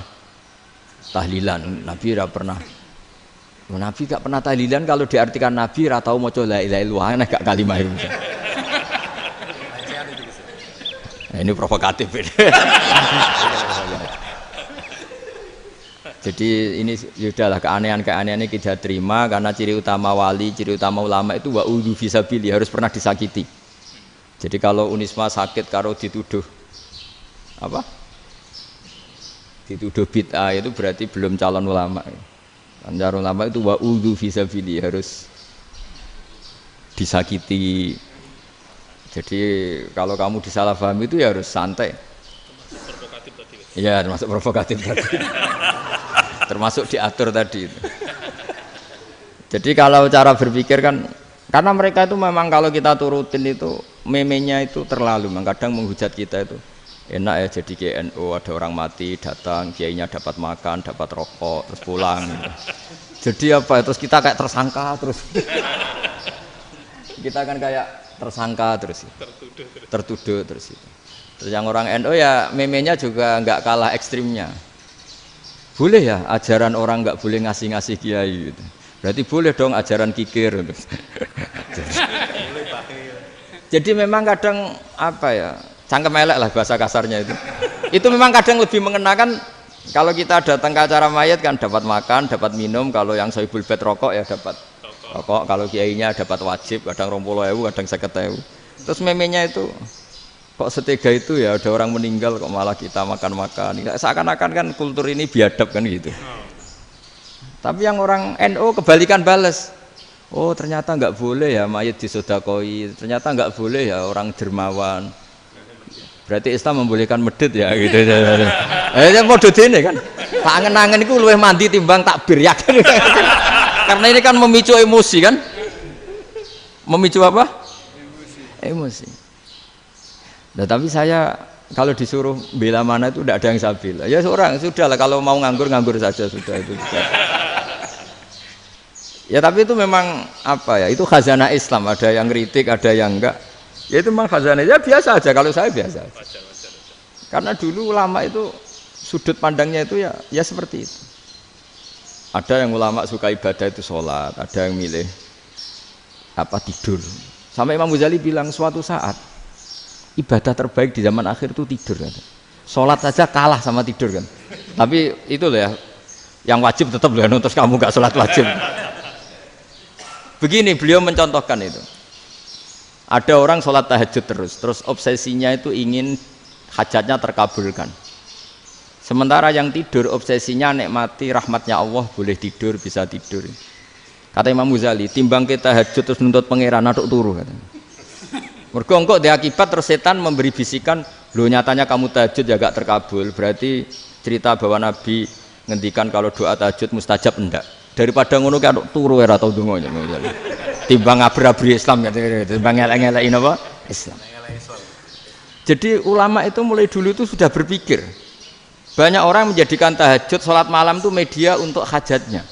tahlilan, Nabi tidak pernah. Nabi gak pernah tahlilan, kalau diartikan Nabi ra tau maca la ilaha illallah, nek gak kalimat itu. Nah, ini provokatif ini. Jadi ini sudahlah keanehan-keanehan ini kita terima karena ciri utama wali, ciri utama ulama itu wa udhu fisabili, harus pernah disakiti. Jadi kalau Unisma sakit karo dituduh apa? Dituduh bid'ah itu berarti belum calon ulama. Calon ulama itu wa udhu fisabili, harus disakiti. Jadi kalau kamu disalahpahami itu ya harus santai. Provokatif tadi. Iya, termasuk provokatif tadi. Termasuk diatur tadi. Jadi kalau cara berpikir kan, karena mereka itu memang kalau kita turutin itu memenya itu terlalu, kadang menghujat kita itu. Enak ya jadi KNU, ada orang mati datang, kiainya dapat makan, dapat rokok, terus pulang. Jadi apa? Terus kita kayak tersangka terus. Kita kan kayak tersangka terus. Tertuduh terus itu. Terus yang orang NU ya memenya juga nggak kalah ekstrimnya. Boleh ya ajaran orang nggak boleh ngasih kiai gitu. Berarti boleh dong ajaran kikir. Jadi memang kadang apa ya? Cangkem elek lah bahasa kasarnya itu. Itu memang kadang lebih mengenakan kalau kita datang ke acara mayat kan dapat makan, dapat minum. Kalau yang sohibul bed rokok ya dapat rokok. Kalau kiainya dapat wajib, kadang 20.000, kadang 50.000. Terus memenya itu kok setega itu ya ada orang meninggal kok malah kita makan-makan. Seakan-akan kan kultur ini biadab kan gitu. Tapi yang orang NU kebalikan bales. Oh ternyata nggak boleh ya mayat disodakoi. Ternyata nggak boleh ya orang dermawan. Berarti Islam membolehkan medit ya gitu. Model ini kan. Tak angen-angen itu luwih mandi timbang takbir ya kan. Karena ini kan memicu emosi kan. Memicu apa? Emosi. Nah, tapi saya kalau disuruh bela mana itu tidak ada yang saya bela. Ya seorang sudah lah kalau mau nganggur saja sudah itu. Ya tapi itu memang apa ya? Itu khazanah Islam. Ada yang kritik, ada yang enggak. Ya itu memang khazanah, ya biasa aja kalau saya biasa. Karena dulu ulama itu sudut pandangnya itu ya seperti itu. Ada yang ulama suka ibadah itu sholat, ada yang milih apa tidur. Sampai Imam Ghazali bilang suatu saat ibadah terbaik di zaman akhir itu tidur kan. Sholat saja kalah sama tidur kan. Tapi itu loh ya, yang wajib tetap loh, terus kamu gak sholat wajib. Begini beliau mencontohkan itu. Ada orang sholat tahajud terus obsesinya itu ingin hajatnya terkabulkan. Sementara yang tidur obsesinya nikmati rahmatnya Allah, boleh tidur, bisa tidur. Kata Imam Ghazali, timbang kita tahajud terus nuntut pangeran aduk turu katanya. Mergo engko diakibat terus setan memberi bisikan, lho nyatanya kamu tahajud ya gak terkabul. Berarti cerita bahwa Nabi ngendikan kalau doa tahajud mustajab enggak. Daripada ngono ki aduk turu ora tau ndonga Imam Ghazali. Timbang abri-abri Islam ya, timbang ngelek-ngelekin apa? Islam. Jadi ulama itu mulai dulu itu sudah berpikir. Banyak orang menjadikan tahajud, sholat malam itu media untuk hajatnya.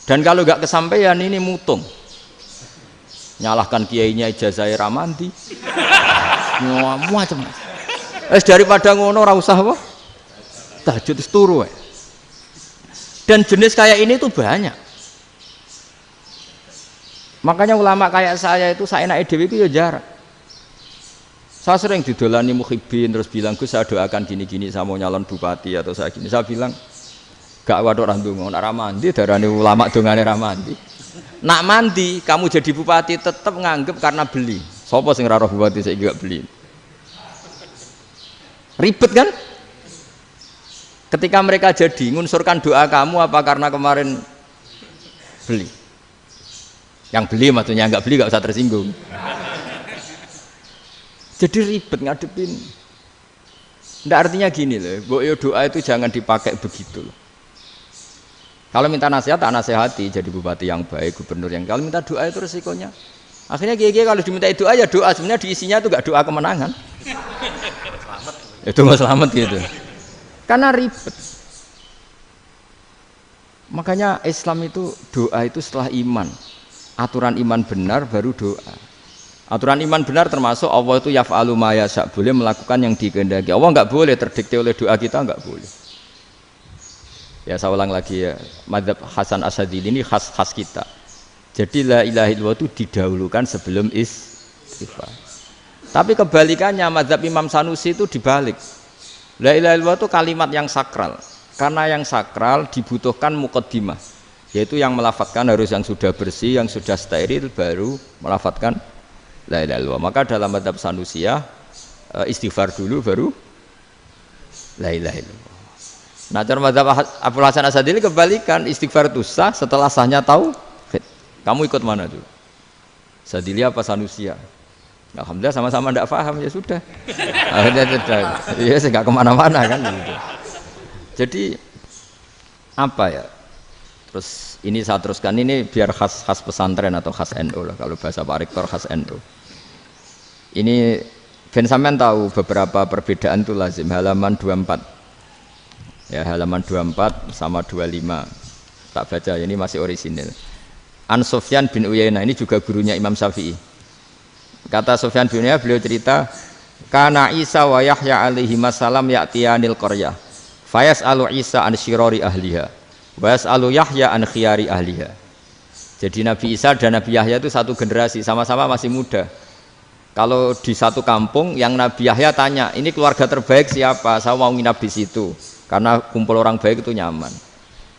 Dan kalau nggak kesampaian ini mutung. Nyalahkan kiainya ijazah ramandi. Macam. Daripada ngono ora usah apa? Tahajud itu turu. Dan jenis kayak ini tuh banyak. Makanya ulama kayak saya itu saya naik dewi itu ya jarak. Saya sering didolani muhibbin terus bilang Gus saya doakan gini-gini saya mau nyalon bupati atau saya gini. Saya bilang gak waduh orang dongo nak ramandi darani ulama dongane ramandi. Nak mandi kamu jadi bupati tetap nganggep karena beli. Sopo sing ora roh bupati saya gak beli. Ribet kan? Ketika mereka jadi ngunsurkan doa kamu apa karena kemarin beli? Yang beli maksudnya nggak beli nggak usah tersinggung. Jadi ribet ngadepin. Nggak artinya gini loh, boyo doa itu jangan dipakai begitu loh. Kalau minta nasihat tak nasihati jadi bupati yang baik, gubernur yang. Kalau minta doa itu resikonya. Akhirnya kiai-kiai kalau diminta doa ya doa sebenarnya diisinya itu nggak doa kemenangan. Itu nggak selamat gitu. Karena ribet. Makanya Islam itu doa itu setelah iman. Aturan iman benar baru doa. Aturan iman benar termasuk Allah itu yaf'alu ma yasha, boleh melakukan yang dikehendaki. Allah enggak boleh terdikte oleh doa kita, enggak boleh. Ya saya ulang lagi ya, mazhab Hasan Asyadzili ini khas kita. Jadi la ilaha illallah itu didahulukan sebelum istighfar. Tapi kebalikannya mazhab Imam Sanusi itu dibalik. La ilaha illallah itu kalimat yang sakral. Karena yang sakral dibutuhkan muqaddimah. Yaitu yang melafadzkan harus yang sudah bersih, yang sudah steril baru melafadzkan la ilaha illallah. Maka dalam mazhab Sanusiyah istighfar dulu baru la ilaha illallah. Nah, cara mazhab Abu Hasan Asyadzili kebalikan, istighfar itu sah setelah sahnya tauhid. Kamu ikut mana dulu? Asyadzili apa Sanusiyah? Alhamdulillah sama-sama tidak paham ya sudah. Akhirnya sudah. Ya saya nggak kemana-mana kan gitu. Jadi apa ya? Terus ini saya teruskan ini biar khas pesantren atau khas NU lah kalau bahasa Pak Rektor khas NU. Ini Ben sampean tahu beberapa perbedaan itu lazim. Halaman 24. Ya, halaman 24 sama 25. Tak baca, ini masih orisinil. An Sufyan bin Uyainah, ini juga gurunya Imam Syafi'i. Kata Sufyan bin Uyainah, beliau cerita, kana Isa wa Yahya alaihi masalam ya'tiyanil qaryah. Fayas'alu Isa an syirari ahliha. Wa yas'alu Yahya an khiyari ahliha. Jadi Nabi Isa dan Nabi Yahya itu satu generasi, sama-sama masih muda. Kalau di satu kampung yang Nabi Yahya tanya, ini keluarga terbaik siapa? Saya mau nginap di situ. Karena kumpul orang baik itu nyaman.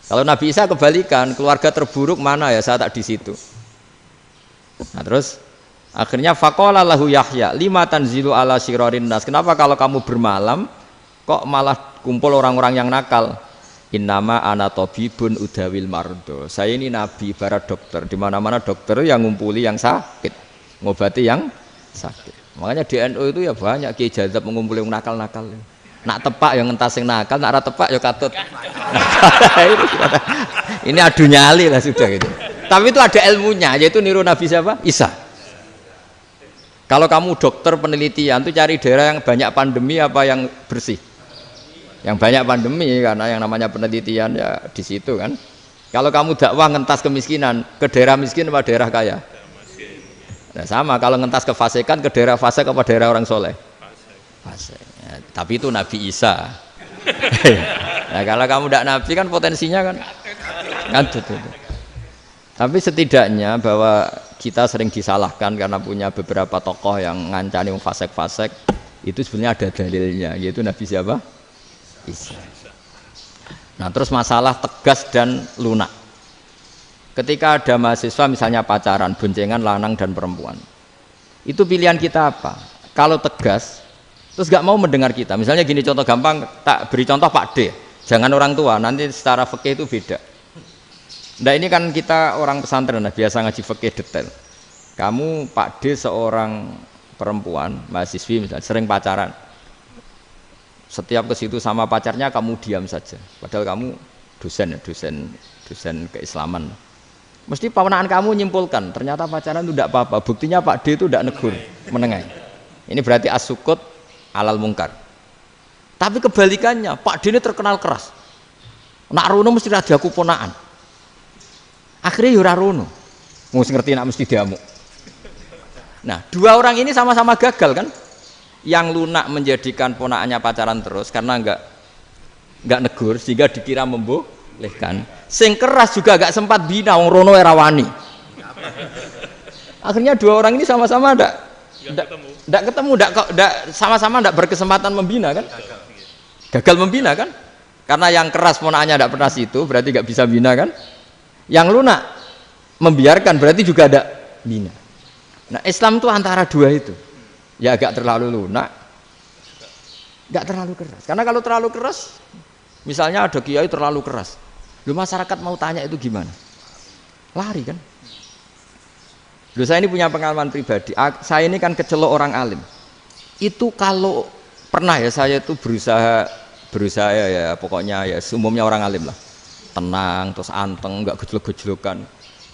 Kalau Nabi Isa kebalikan, keluarga terburuk mana ya, saya tak di situ. Nah terus akhirnya faqala lahu Yahya lima tanzilu ala syirarin nas. Kenapa kalau kamu bermalam kok malah kumpul orang-orang yang nakal? Innama ana tabibun udawil mardo. Saya ini nabi ibarat dokter. Di mana-mana dokter yang ngumpuli yang sakit, ngobati yang sakit. Makanya di NU itu ya banyak Kiai Jazab mengumpuli yang nakal-nakal. Nak tepak yang entas yang nakal, nak ra tepak ya katut. Ini adu nyali lah sudah gitu. Tapi itu ada ilmunya, yaitu niru Nabi siapa? Isa. Kalau kamu dokter penelitian itu cari daerah yang banyak pandemi apa yang bersih? Yang banyak pandemi, karena yang namanya penelitian ya di situ kan. Kalau kamu dakwah ngentas kemiskinan, ke daerah miskin apa daerah kaya? Nah sama, kalau ngentas kefasikan ke daerah fasik apa daerah orang soleh? Fasik. Ya, tapi itu Nabi Isa. Nah kalau kamu tidak Nabi kan potensinya kan tuh. Tapi setidaknya bahwa kita sering disalahkan karena punya beberapa tokoh yang ngancani fasik-fasik, itu sebenarnya ada dalilnya, yaitu Nabi siapa? Isa. Nah terus masalah tegas dan lunak. Ketika ada mahasiswa misalnya pacaran, boncengan lanang dan perempuan, itu pilihan kita apa? Kalau tegas terus gak mau mendengar kita, misalnya gini contoh gampang, tak beri contoh Pak D, jangan orang tua, nanti secara fikih itu beda. Nah ini kan kita orang pesantren, nah, biasa ngaji fikih detail. Kamu Pak D seorang perempuan, mahasiswi misalnya, sering pacaran, setiap ke situ sama pacarnya kamu diam saja, padahal kamu dosen keislaman. Mesti pamanaan kamu nyimpulkan, ternyata pacaran itu tidak apa-apa, buktinya Pak D itu tidak negur, menengahi. Ini berarti as-sukut alal mungkar. Tapi kebalikannya, Pak D ini terkenal keras. Nak rono mesti raja kuponaan. Akhirnya yura rono. Mesti ngerti nak mesti diamuk. Nah, dua orang ini sama-sama gagal kan? Yang lunak menjadikan ponaannya pacaran terus karena enggak negur sehingga dikira membolehkan. Sing keras juga enggak sempat bina wong rono era wani. Akhirnya dua orang ini sama-sama enggak ketemu, sama-sama enggak berkesempatan membina kan? Gagal membina kan? Karena yang keras ponaannya enggak pernah situ, berarti enggak bisa bina kan? Yang lunak membiarkan berarti juga ada bina. Nah, Islam itu antara dua itu. Ya agak terlalu lunak, enggak terlalu keras. Karena kalau terlalu keras, misalnya ada kiai terlalu keras, lu masyarakat mau tanya itu gimana? Lari kan? Lu saya ini punya pengalaman pribadi. Saya ini kan kecelok orang alim. Itu kalau pernah ya saya itu berusaha ya pokoknya ya umumnya orang alim lah. Tenang, terus anteng, enggak gejlok-gejlokan.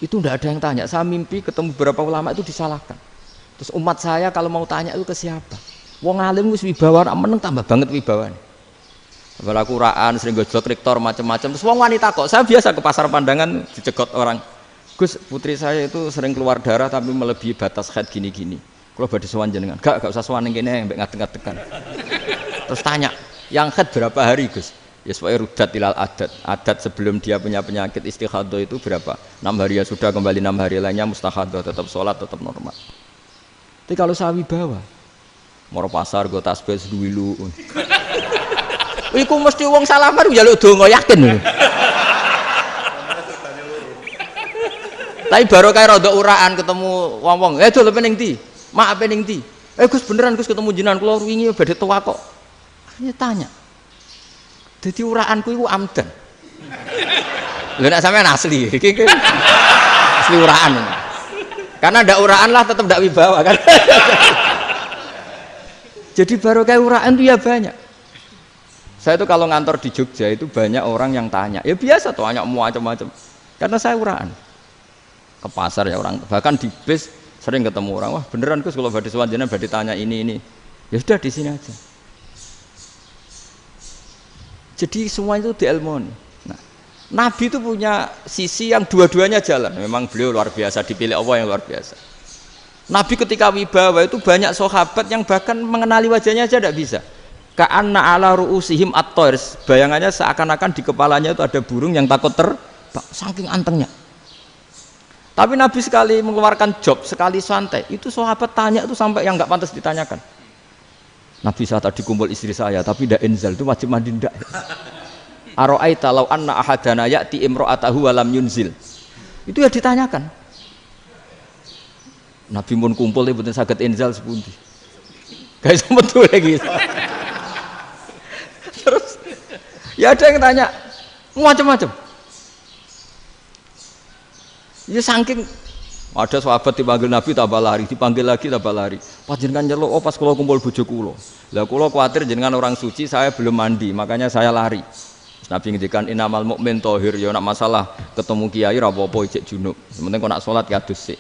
Itu enggak ada yang tanya. Saya mimpi ketemu beberapa ulama itu disalahkan. Terus umat saya kalau mau tanya itu ke siapa? Wong alim wis wibawa, meneng tambah banget wibawane. Bala Quran sering gojlok rektor macam-macam. Terus wong wanita kok, saya biasa ke pasar pandangan dicegot orang. Gus, putri saya itu sering keluar darah tapi melebihi batas haid gini-gini. Kalau badhe sowan jenengan, gak usah sowan ning kene mbek ngadeg-ngadegan. Terus tanya, yang haid berapa hari, Gus? Ya supaya rudat ilal adat sebelum dia punya penyakit istihadah itu berapa? 6 hari ya sudah, kembali 6 hari lainnya mustahadah, tetap sholat, tetap normal. Tapi kalau sawi bawa moro pasar go tasbih duwilu. Iku mesti wong salaman njaluk donga yakin. Tapi baru kayak rada uraan ketemu wong-wong, dol pening ndi? Mak pening ndi? Gus beneran Gus ketemu jenengan kula wingi badhe tuwa kok. Akhirnya tanya. Dadi uraanku iku amdan. Lha nek sampean asli, iki asli uraan. Karena ndak uraan lah tetap ndak wibawa kan. Jadi baru kayak uraan itu ya banyak. Saya itu kalau ngantor di Jogja itu banyak orang yang tanya. Ya biasa tuh tanya macam-macam. Karena saya uraan. Ke pasar ya orang, bahkan di bis sering ketemu orang, wah beneran Gus kalau badhe sowan jenengan badhe tanya ini. Ya sudah di sini aja. Jadi semua itu diilmoni. Nah, Nabi itu punya sisi yang dua-duanya jalan. Memang beliau luar biasa, dipilih Allah yang luar biasa. Nabi ketika wibawa itu banyak sahabat yang bahkan mengenali wajahnya aja tidak bisa. Ka'anna ala ru'usihim at-toir. Bayangannya seakan-akan di kepalanya itu ada burung yang takut terbang, saking antengnya. Tapi Nabi sekali mengeluarkan job, sekali santai, itu sahabat tanya itu sampai yang nggak pantas ditanyakan. Nabi saat tadi kumpul istri saya, tapi tidak inzal, itu wajib mandi ndak. Aro'aita law anna ahadana ya'ti imro'atahu walam yunzil. Itu ya ditanyakan. Nabi pun kumpul ya betul saged inzal sepundi. Guys betul lagi. Terus ya ada yang tanya macam-macam. Ya saking ada sahabat dipanggil Nabi tambah lari, dipanggil lagi tambah lari. Panjenengan nyeluk, oh pas kula kumpul bojo kula. Lah kula kuwatir jenengan orang suci, saya belum mandi, makanya saya lari. Nabi ngendikan innamal mukmin thahir, ya nak masalah ketemu kiai ra apa-apa ijek junub. Sementing kok nak salat ya adus sik.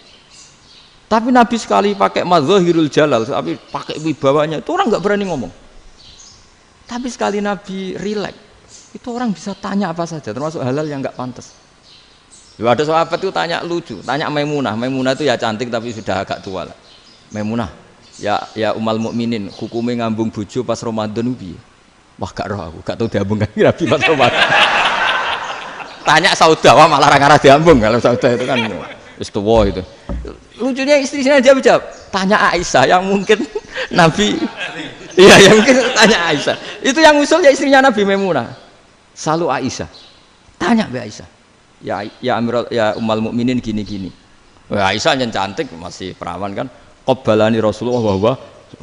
Tapi Nabi sekali pakai madzahirul jalal, tapi pakai wibawanya, itu orang enggak berani ngomong. Tapi sekali Nabi rileks, itu orang bisa tanya apa saja, termasuk halal yang enggak pantas. Ada sahabat itu tanya lucu, tanya Maimunah. Maimunah itu ya cantik tapi sudah agak tua lah. Maimunah, ya umal mukminin, hukumnya ngambung bojo pas Ramadan piye? Wah gak roh aku, gak tahu diambung kan Nabi pas Ramadan. Tanya Saudah, wah malah ngarah diambung kalau Saudah itu kan wis tuwa itu. Lucunya istrinya dia jawab, tanya Aisyah yang mungkin Nabi. Iya, yang mungkin tanya Aisyah. Itu yang usul ya istrinya Nabi Maimunah. Selalu Aisyah. Tanya Mbak Aisyah. Ya Amirul ya umal mukminin gini-gini. Wah, Aisyah yang cantik masih perawan kan. Qabbalani Rasulullah bahwa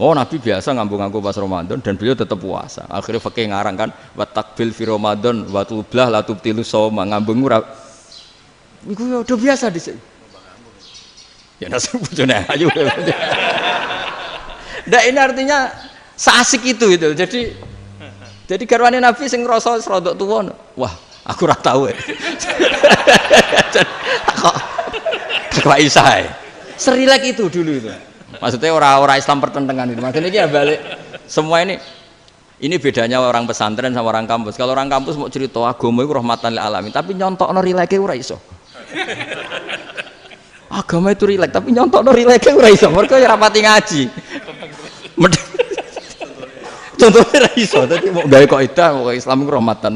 oh Nabi biasa ngambung-ngambung pas Ramadan dan beliau tetap puasa. Akhirnya fakih ngarang kan wa takbil fi Ramadan wa tublah la tubtilu shauma ngambung ora. Iku ya udah biasa di sini. Ya nasi bojone ayu. Ndak ini artinya seasik itu. Jadi garwane Nabi sing ngrasa rodok tuwa. Wah, aku ora tahu. Kok Aisyah. Serilek itu dulu itu. Maksudnya orang Islam pertentangan itu. Maksudnya ini ya balik semua ini bedanya orang pesantren sama orang kampus. Kalau orang kampus mau cerita agama itu rahmatan lil alamin, tapi nyontokno rileke ora iso. Agama itu rilek, tapi nyontokno rileke ora iso. Mergo ya rapati ngaji. Contohnya ora iso, dadi mau gawe kaidah kok Islam itu rahmatan.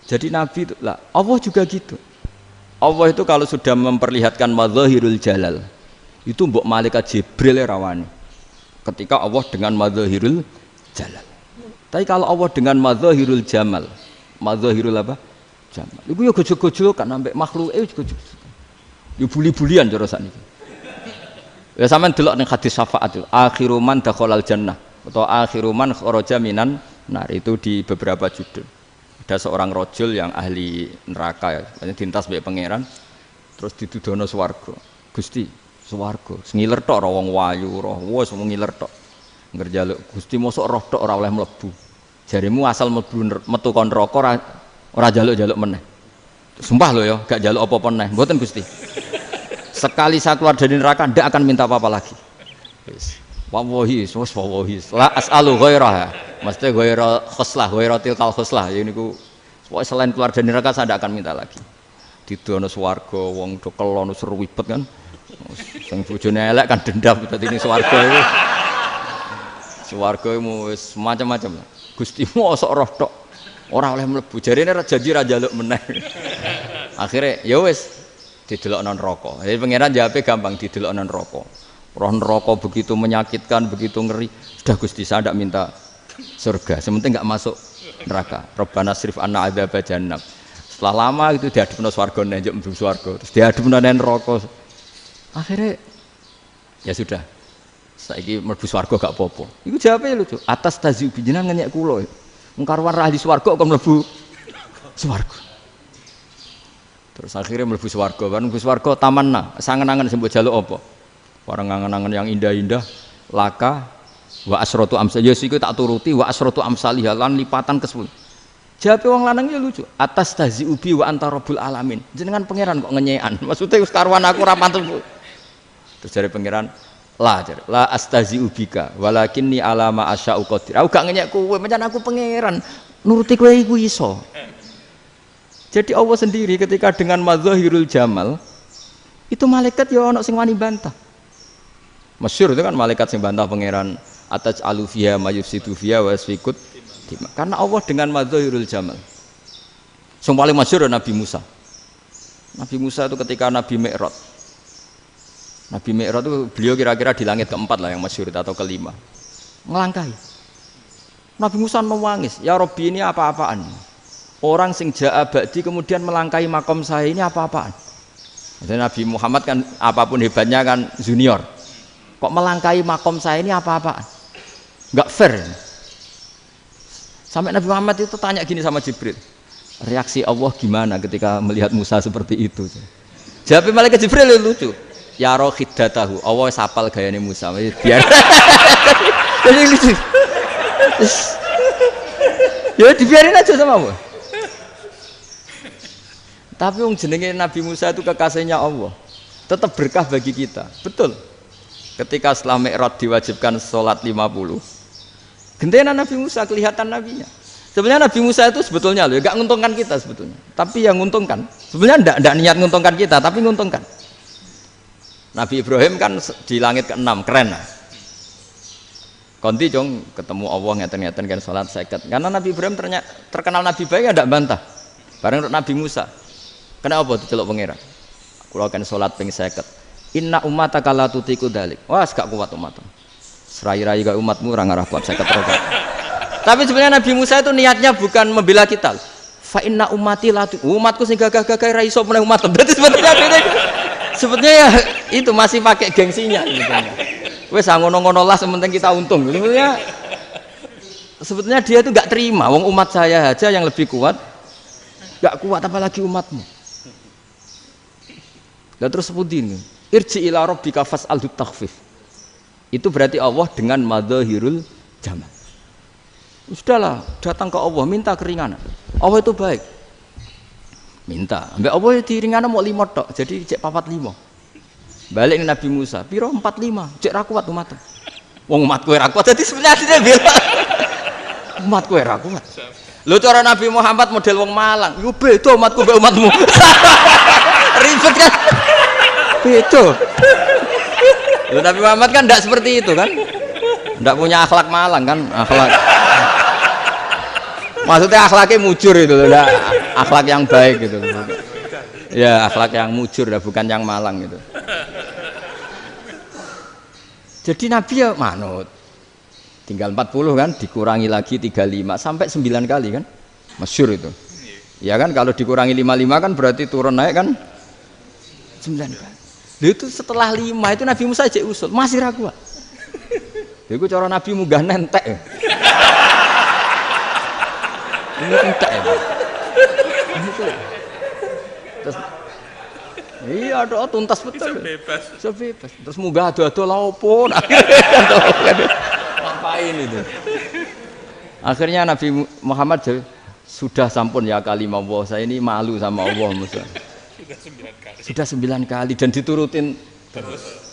Jadi Nabi itu lah, Allah juga gitu. Allah itu kalau sudah memperlihatkan madzahirul jalal, itu mbok malaikat Jibril rawani. Ketika Allah dengan madzahirul jalal. Tapi kalau Allah dengan madzahirul jamal, madzahirul apa? Jamal. Iku ya gojok-gojok kan ambek makhluk gojok. Ya buli-bulian cara sakniki. Ya sampean delok ning hadis syafaat itu, akhiru man dakhalal jannah atau akhiru man kharaja minan nar itu di beberapa judul. Ada seorang rojul yang ahli neraka ya, dintas mbek pangeran terus ditudono swarga. Gusti, swarga, ngiler tok ora wong wayu ora, wis ngiler tok. Ngerjaluk Gusti mosok roh tok ora oleh mlebu. Jarimu asal mlebu metu kon neraka ora jaluk-jaluk meneh. Sumpah lho ya, gak jaluk apa-apa meneh. Mboten Gusti. Sekali saya keluar dari neraka ndak akan minta apa-apa lagi. Wis. Wallahi, wallahi. La as'alu ghairaha. Mesti ghaira khoslah, ghaira tilkal khoslah. Ya niku pokoke selain keluar dari neraka saya ndak akan minta lagi. Didono swarga wong do kelon seru wibet kan. Sing bojone elek kan dendam dadi ning swarga iku. Swarga iku wis macam-macam lah. Gusti mosok roh tok ora oleh mlebu. Jarine janji ra njaluk meneh. Akhire ya wis didelokno neraka. Jadi pangeran jawabe gampang didelokno neraka. Roh neraka begitu menyakitkan, begitu ngeri. Sudah Gusti saya tidak minta surga, sementing enggak masuk neraka. Rabbana srif anna adzab jahannam. Setelah lama itu dihadapno swarga njuk mlebu swarga, terus dihadapno nang neraka. Akhirnya ya sudah. Saiki mlebu swarga gak apa-apa. Iku jawabe lucu. Atas tazyub jenengan ngenyek kula. Wong karuan ra ahli swarga kok mlebu swarga. Terus akhirnya mlebu swarga, kan mlebu swarga tamanna, sangen-angen sing mbok jaluk apa? Barang angen-angen yang indah-indah, laka wa asratu amsal. Ya siku tak turuti wa asratu amsalih lan lipatan ke-10. Jawabe wong lanang ya lucu. Atas taziubi wa anta rabbul alamin. Jenengan pangeran kok ngenyekan. Maksudnya wis karuan aku ora pantes. Terus jare pangeran, la astazi'u bika walakinni ala ma asya'u qadir. Aku gak ngenyek kowe, pancen aku pangeran. Nuruti kowe iku iso. Jadi Allah sendiri ketika dengan madzahirul jamal itu malaikat ya ono sing wani bantah. Masyhur itu kan malaikat sing bantah pangeran ataj alufiya mayufsidu fiya wasfikut. Karena Allah dengan madzahirul jamal. Yang paling masyhur Nabi Musa. Nabi Musa itu ketika Nabi Mi'raj. Nabi Mi'raj itu beliau kira-kira di langit keempat lah yang masyhur atau kelima. Ngelangkai. Nabi Musa nangis, ya Rabbi ini apa-apaan? Orang sing ja'a ba'di kemudian melangkai makom saya ini apa-apaan? Jadi Nabi Muhammad kan apapun hebatnya kan junior. Kok melangkai makom saya ini apa-apaan? Enggak fair. Sampai Nabi Muhammad itu tanya gini sama Jibril. Reaksi Allah gimana ketika melihat Musa seperti itu? Jawab malaikat Jibril lucu. Ya roh khiddatahu, Allah sapal gayane Musa, biar jadi lucu. Ya dibiarin aja sama Allah. Tapi yang jenenge Nabi Musa itu kekasihnya Allah, tetap berkah bagi kita, betul. Ketika setelah Mi'raj diwajibkan sholat 50, gentenan Nabi Musa kelihatan nabinya. Sebenarnya Nabi Musa itu sebetulnya loh, gak nguntungkan kita sebetulnya, tapi yang nguntungkan. Sebenarnya ndak niat nguntungkan kita, tapi nguntungkan. Nabi Ibrahim kan di langit ke-6, keren lah. Konti jong ketemu Allah ngeten-ngeten kan sholat seket. Karena Nabi Ibrahim terkenal Nabi baik, tidak bantah. Bareng Nabi Musa, kenapa diceluk pangeran? Kalau kan sholat ping seket. Inna ummataka la tutiku dalik. Wah, gak kuat umat. Serai-rai gak umatmu orang arah kuat seket rokaat. Tapi sebenarnya Nabi Musa itu niatnya bukan membela kita. Fa inna ummati la umatku sing gagah-gagah ra iso meneh umat. Berarti sebetulnya ya itu masih pakai gengsinya sebetulnya. Wes ngono-ngono lah sementing kita untung. Sebetulnya dia itu enggak terima wong umat saya aja yang lebih kuat. Enggak kuat apalagi umatmu. Lah terus sebutin irji ila rabbika fas'alhu takhfif. Itu berarti Allah dengan madzahirul jamal. Sudahlah, datang ke Allah minta keringanan. Allah itu baik. Minta, ambek Allah diringana mau 5 tok, jadi cek 45. Balik ke Nabi Musa, piro 45, cek ra kuat umat. Wong umat kowe ra kuat, dadi sebenarnya bela. Umat kowe ra kuat. Lho cara Nabi Muhammad model wong Malang, yo beda umatku mbek umatmu. Ribet kan? Beda. Lho Nabi Muhammad kan ndak seperti itu kan? Ndak punya akhlak Malang kan, akhlak. Maksudnya akhlaknya mujur itu loh, akhlak yang baik gitu loh. Ya akhlak yang mujur, bukan yang Malang gitu. Jadi Nabi ya manut. Tinggal 40 kan, dikurangi lagi 35 sampai 9 kali kan, masyhur itu. Ya kan kalau dikurangi 55 kan berarti turun naik kan 9 kali. Itu setelah 5 itu Nabi Musa aja usul, masih ragu. Itu cara Nabi munggah nentek. Ini entek ya. Terus iya doa tuntas betul. Bisa bebas. Terus munggah ado-ado lha opo? Ngapain itu? Akhirnya Nabi Muhammad sudah sampun ya kalimah Allah, saya ini malu sama Allah Musa. Sudah 9 kali dan diturutin terus.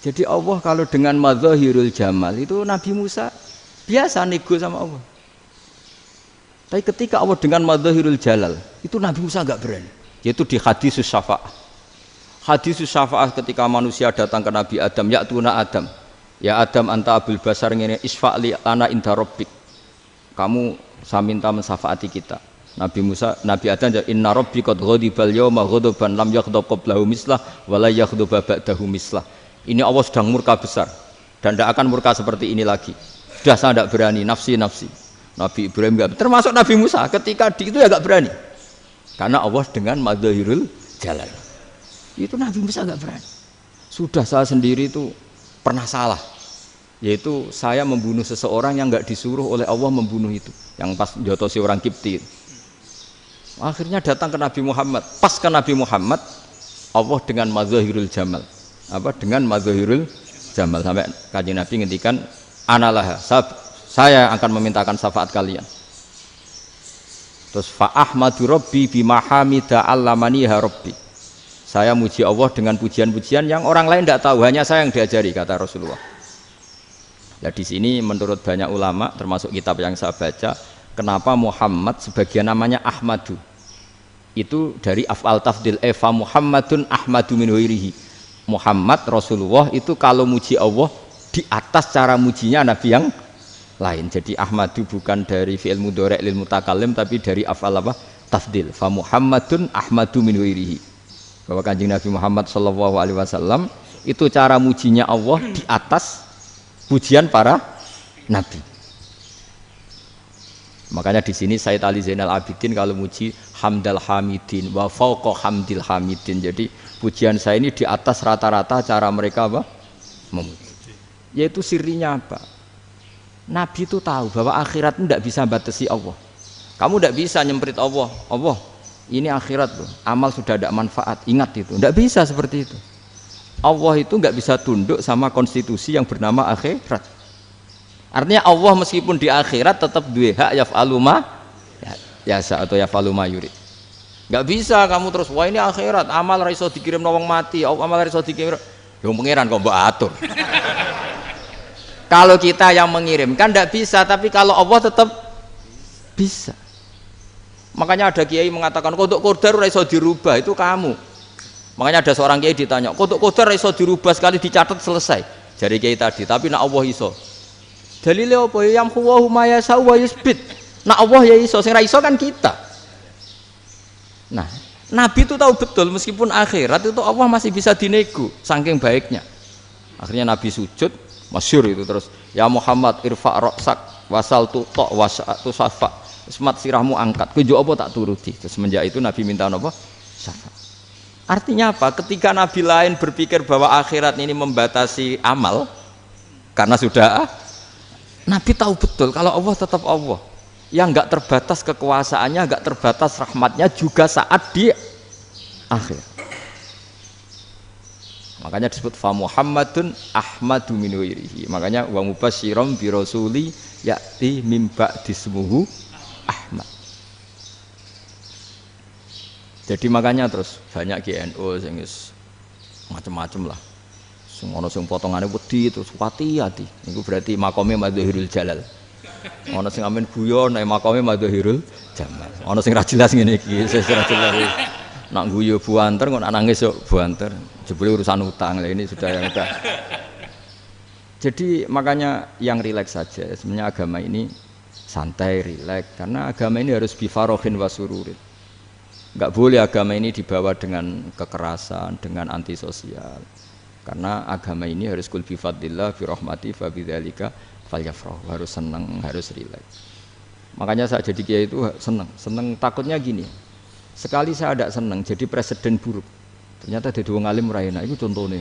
Jadi Allah kalau dengan madzahirul jamal itu Nabi Musa biasa nego sama Allah. Tapi ketika Allah dengan madzahirul jalal itu Nabi Musa enggak berani. Yaitu di hadis syafa'ah. Hadis syafa'ah ketika manusia datang ke Nabi Adam, ya tuna Adam. Ya Adam anta abul basar ngene isfa'li ana inda rabbik. Kamu saya minta mensafaati kita. Nabi Musa, Nabi Adam inna rabbi qad ghadibal yawma ghadaban lam yaghdab qablahu mislah wa la yaghdab ba'dahu mislah. Ini Allah sedang murka besar dan tidak akan murka seperti ini lagi. Sudah saya tidak berani, nafsi. Nabi Ibrahim enggak, termasuk Nabi Musa ketika itu ya enggak berani. Karena Allah dengan madzahirul jalal. Itu Nabi Musa enggak berani. Sudah saya sendiri itu pernah salah. Yaitu saya membunuh seseorang yang enggak disuruh oleh Allah membunuh itu. Yang pas jotosi orang Kipti. Akhirnya datang ke Nabi Muhammad. Pas ke Nabi Muhammad, Allah dengan madzahirul jamal. Dengan madzahirul jamal sampai Kanjeng Nabi ngendikan analah saya akan memintakan syafaat kalian. Terus fa ahmadu rabbi bima hamida allamaniha rabbi. Saya muji Allah dengan pujian-pujian yang orang lain tidak tahu, hanya saya yang diajari, kata Rasulullah. Nah di sini menurut banyak ulama, termasuk kitab yang saya baca, kenapa Muhammad sebagian namanya Ahmadu? Itu dari af'al tafdil, fa Muhammadun Ahmadu min ghairihi. Muhammad Rasulullah itu kalau muji Allah di atas cara mujinya Nabi yang lain. Jadi Ahmadu bukan dari fi'il mudhari' lil mutakallim, tapi dari af'al apa? Tafdil. Fa Muhammadun Ahmadu min ghairihi. Bahwa Kanjeng Nabi Muhammad sallallahu alaihi wasallam itu cara mujinya Allah di atas pujian para nabi. Makanya di sini Sayyid Ali Zainal Abidin kalau muji hamdal hamidin wa fauqa hamdil hamidin. Jadi pujian saya ini di atas rata-rata cara mereka apa? Memuji. Yaitu sirinya apa? Nabi itu tahu bahwa akhirat itu tidak bisa batasi Allah. Kamu tidak bisa nyemprit Allah. Allah, ini akhirat loh. Amal sudah ada manfaat. Ingat itu. Tidak bisa seperti itu. Allah itu nggak bisa tunduk sama konstitusi yang bernama akhirat. Artinya Allah meskipun di akhirat tetap duwe hak yaf'alu ma yasa atau yaf'alu ma yurid. Nggak bisa kamu terus wah ini akhirat, amal ra iso dikirim wong mati, amal ra iso dikirim. Yo pangeran kok mbok atur. Kalau kita yang mengirimkan nggak bisa, tapi kalau Allah tetap bisa. Makanya ada kiai mengatakan kodok qadar ora iso dirubah, itu kamu. Makanya ada seorang kiai ditanya, kodok qadar ora iso dirubah sekali dicatat selesai. Jari kiai tadi, tapi nak Allah iso. Dalile apa? Yang huwa ma yasha wa yusbit. Nak Allah ya iso, sing ra iso kan kita. Nah, Nabi itu tahu betul meskipun akhirat itu Allah masih bisa dinego saking baiknya. Akhirnya Nabi sujud, masyhur itu terus, ya Muhammad irfa' ra'sak wasal tu ta wasatu safa. Semat sirahmu angkat, kejo apa tak turuti. Terus semenjak itu Nabi minta apa? Syafaat. Artinya apa? Ketika Nabi lain berpikir bahwa akhirat ini membatasi amal, karena sudah Nabi tahu betul kalau Allah tetap Allah, yang nggak terbatas kekuasaannya, nggak terbatas rahmatnya juga saat di akhir. Makanya disebut fa Muhammadun Ahmadu min ghairihi. Makanya wa mubasyiram bi rasuli ya'ti mim ba'di ismuhu Ahmad. Jadi makanya terus banyak GNU sing macam-macam lah. Sing ana sing potongane wedi terus hati-hati. Niku berarti makome Madhahirul Jalal. Ana sing amen guyon nek makome Madhahirul Jamal. Ana sing ra jelas ngene iki, sing ra jelas. Nak guyu buanter kok nak nangis kok buanter. Jebule urusan utang. Lah ini sudah yang udah. Jadi makanya yang rileks saja. Sebenarnya agama ini santai, rileks karena agama ini harus bifarohin wasururin. Enggak boleh agama ini dibawa dengan kekerasan, dengan antisosial. Karena agama ini harus kul bi fadlillah bi rahmati fa bidzalika falyafrahu, harus senang, harus rileks. Makanya saya jadi kiai itu senang takutnya gini. Sekali saya tidak senang jadi presiden buruk. Ternyata jadi wong alim ora enak, itu contohnya.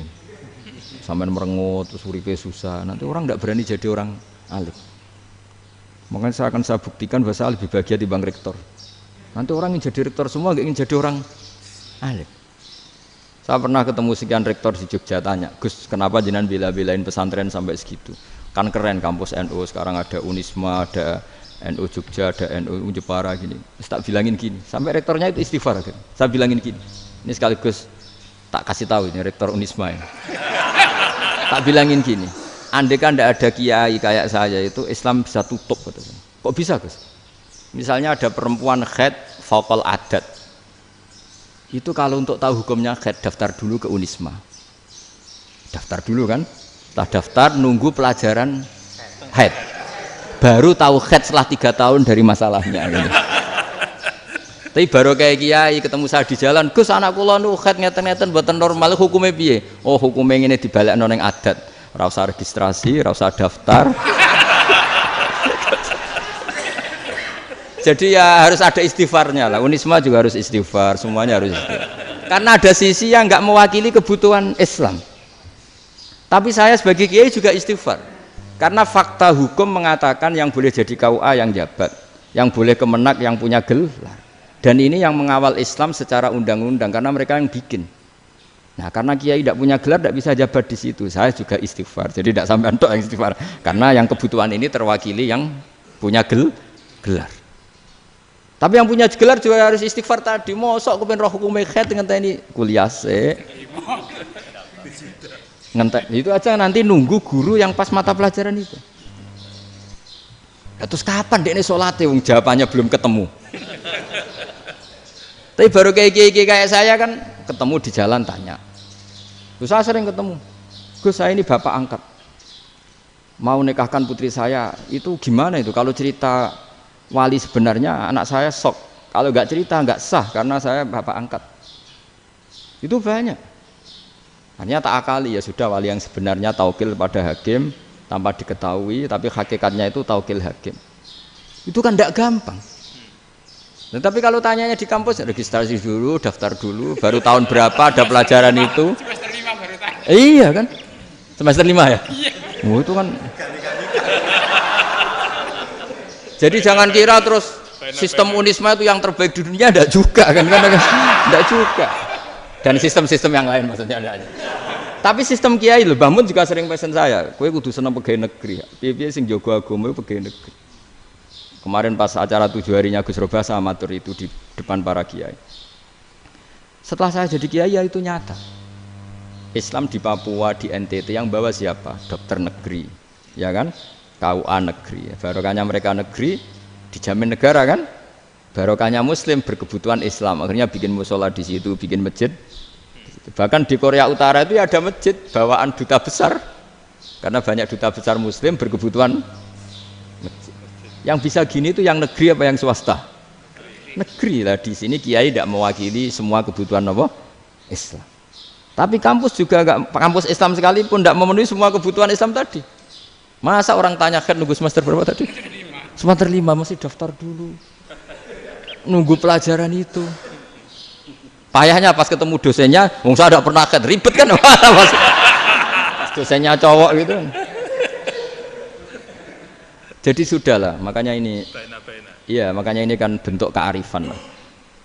Sampean merengut terus uripe susah, nanti orang tidak berani jadi orang alim. Makanya saya buktikan bahwa saya lebih bahagia dibanding rektor. Nanti orang yang jadi rektor semua ingin jadi orang alim. Saya pernah ketemu sekian rektor di Jogja, tanya, Gus, kenapa jenengan bela-belain pesantren sampai segitu? Kan keren kampus NU, sekarang ada Unisma, ada NU Jogja, ada NU Jepara gini. Tak bilangin gini, sampai rektornya itu istighfar. Gitu. Saya bilangin gini, ini sekaligus tak kasih tahu ini rektor Unisma ini. Tak bilangin gini, andai kan tidak ada kiai kayak saya itu Islam bisa tutup. Kok bisa Gus? Misalnya ada perempuan haid faqal adat, itu kalau untuk tahu hukumnya haid daftar dulu ke Unisma, daftar dulu kan, setelah daftar nunggu pelajaran haid, baru tahu haid setelah 3 tahun dari masalahnya. Gitu. Tapi baru kayak kiai ketemu saya di jalan, Gus anak kula nu haid ngeten-ngeten mboten normal, hukumnya piye? Oh hukumnya ngene dibalekno ning adat, ora usah registrasi, ora usah daftar. Jadi ya harus ada istighfarnya lah. Unisma juga harus istighfar, semuanya harus istighfar. Karena ada sisi yang nggak mewakili kebutuhan Islam. Tapi saya sebagai kiai juga istighfar. Karena fakta hukum mengatakan yang boleh jadi KUA yang jabat, yang boleh kemenak yang punya gelar. Dan ini yang mengawal Islam secara undang-undang karena mereka yang bikin. Nah, karena kiai tidak punya gelar tidak bisa jabat di situ. Saya juga istighfar. Jadi tidak sampai untuk yang istighfar. Karena yang kebutuhan ini terwakili yang punya gelar. Tapi yang punya gelar juga harus istighfar tadi. Mosok kepen roh hukum khed ngenteni kuliah sik. Ngentek itu aja nanti nunggu guru yang pas mata pelajaran itu. Ya, terus kapan dekne salate wong jawabannya belum ketemu. Tapi baru kayak saya kan ketemu di jalan tanya. Terus saya sering ketemu. Gus, saya ini bapak angkat. Mau nikahkan putri saya, itu gimana itu? Kalau cerita wali sebenarnya anak saya sok. Kalau nggak cerita nggak sah karena saya bapak angkat. Itu banyak. Hanya tak akali ya sudah wali yang sebenarnya taukil pada hakim tanpa diketahui, tapi hakikatnya itu taukil hakim. Itu kan tidak gampang. Nah, tapi kalau tanyanya di kampus registrasi dulu, daftar dulu, baru tahun berapa ada pelajaran itu? Semester 5 baru tanya. Iya kan? Semester 5 ya? Iya. Oh, itu kan. Jadi jangan kira terus sistem Unisma itu yang terbaik di dunia, enggak juga kan? Enggak juga. Dan sistem-sistem yang lain maksudnya ada. Tapi sistem kiai lho, Mbah Mun juga sering pesen saya, kowe kudu seneng pegawai negeri. Piye-piye sing jaga agama itu pegawai negeri. Kemarin pas acara 7 harinya Gus Roba sama matur itu di depan para kiai. Setelah saya jadi kiai ya itu nyata. Islam di Papua, di NTT yang bawa siapa? Dokter negeri, ya kan? KUA negeri. Barokahnya mereka negeri dijamin negara kan? Barokahnya Muslim berkebutuhan Islam. Akhirnya bikin musola di situ, bikin masjid. Bahkan di Korea Utara itu ya ada masjid bawaan duta besar. Karena banyak duta besar Muslim berkebutuhan masjid. Yang bisa gini itu yang negeri apa yang swasta? Negeri lah. Di sini kiai tidak mewakili semua kebutuhan apa? Islam. Tapi kampus juga enggak, kampus Islam sekalipun tidak memenuhi semua kebutuhan Islam tadi. Masa orang tanya kan nunggu semester berapa tadi? Semester 5 masih daftar dulu. Nunggu pelajaran itu. Payahnya pas ketemu dosennya, wong saya tidak pernah ribet kan? Dosennya cowok gitu. Jadi sudahlah, makanya ini. Iya, makanya ini kan bentuk kearifan lah.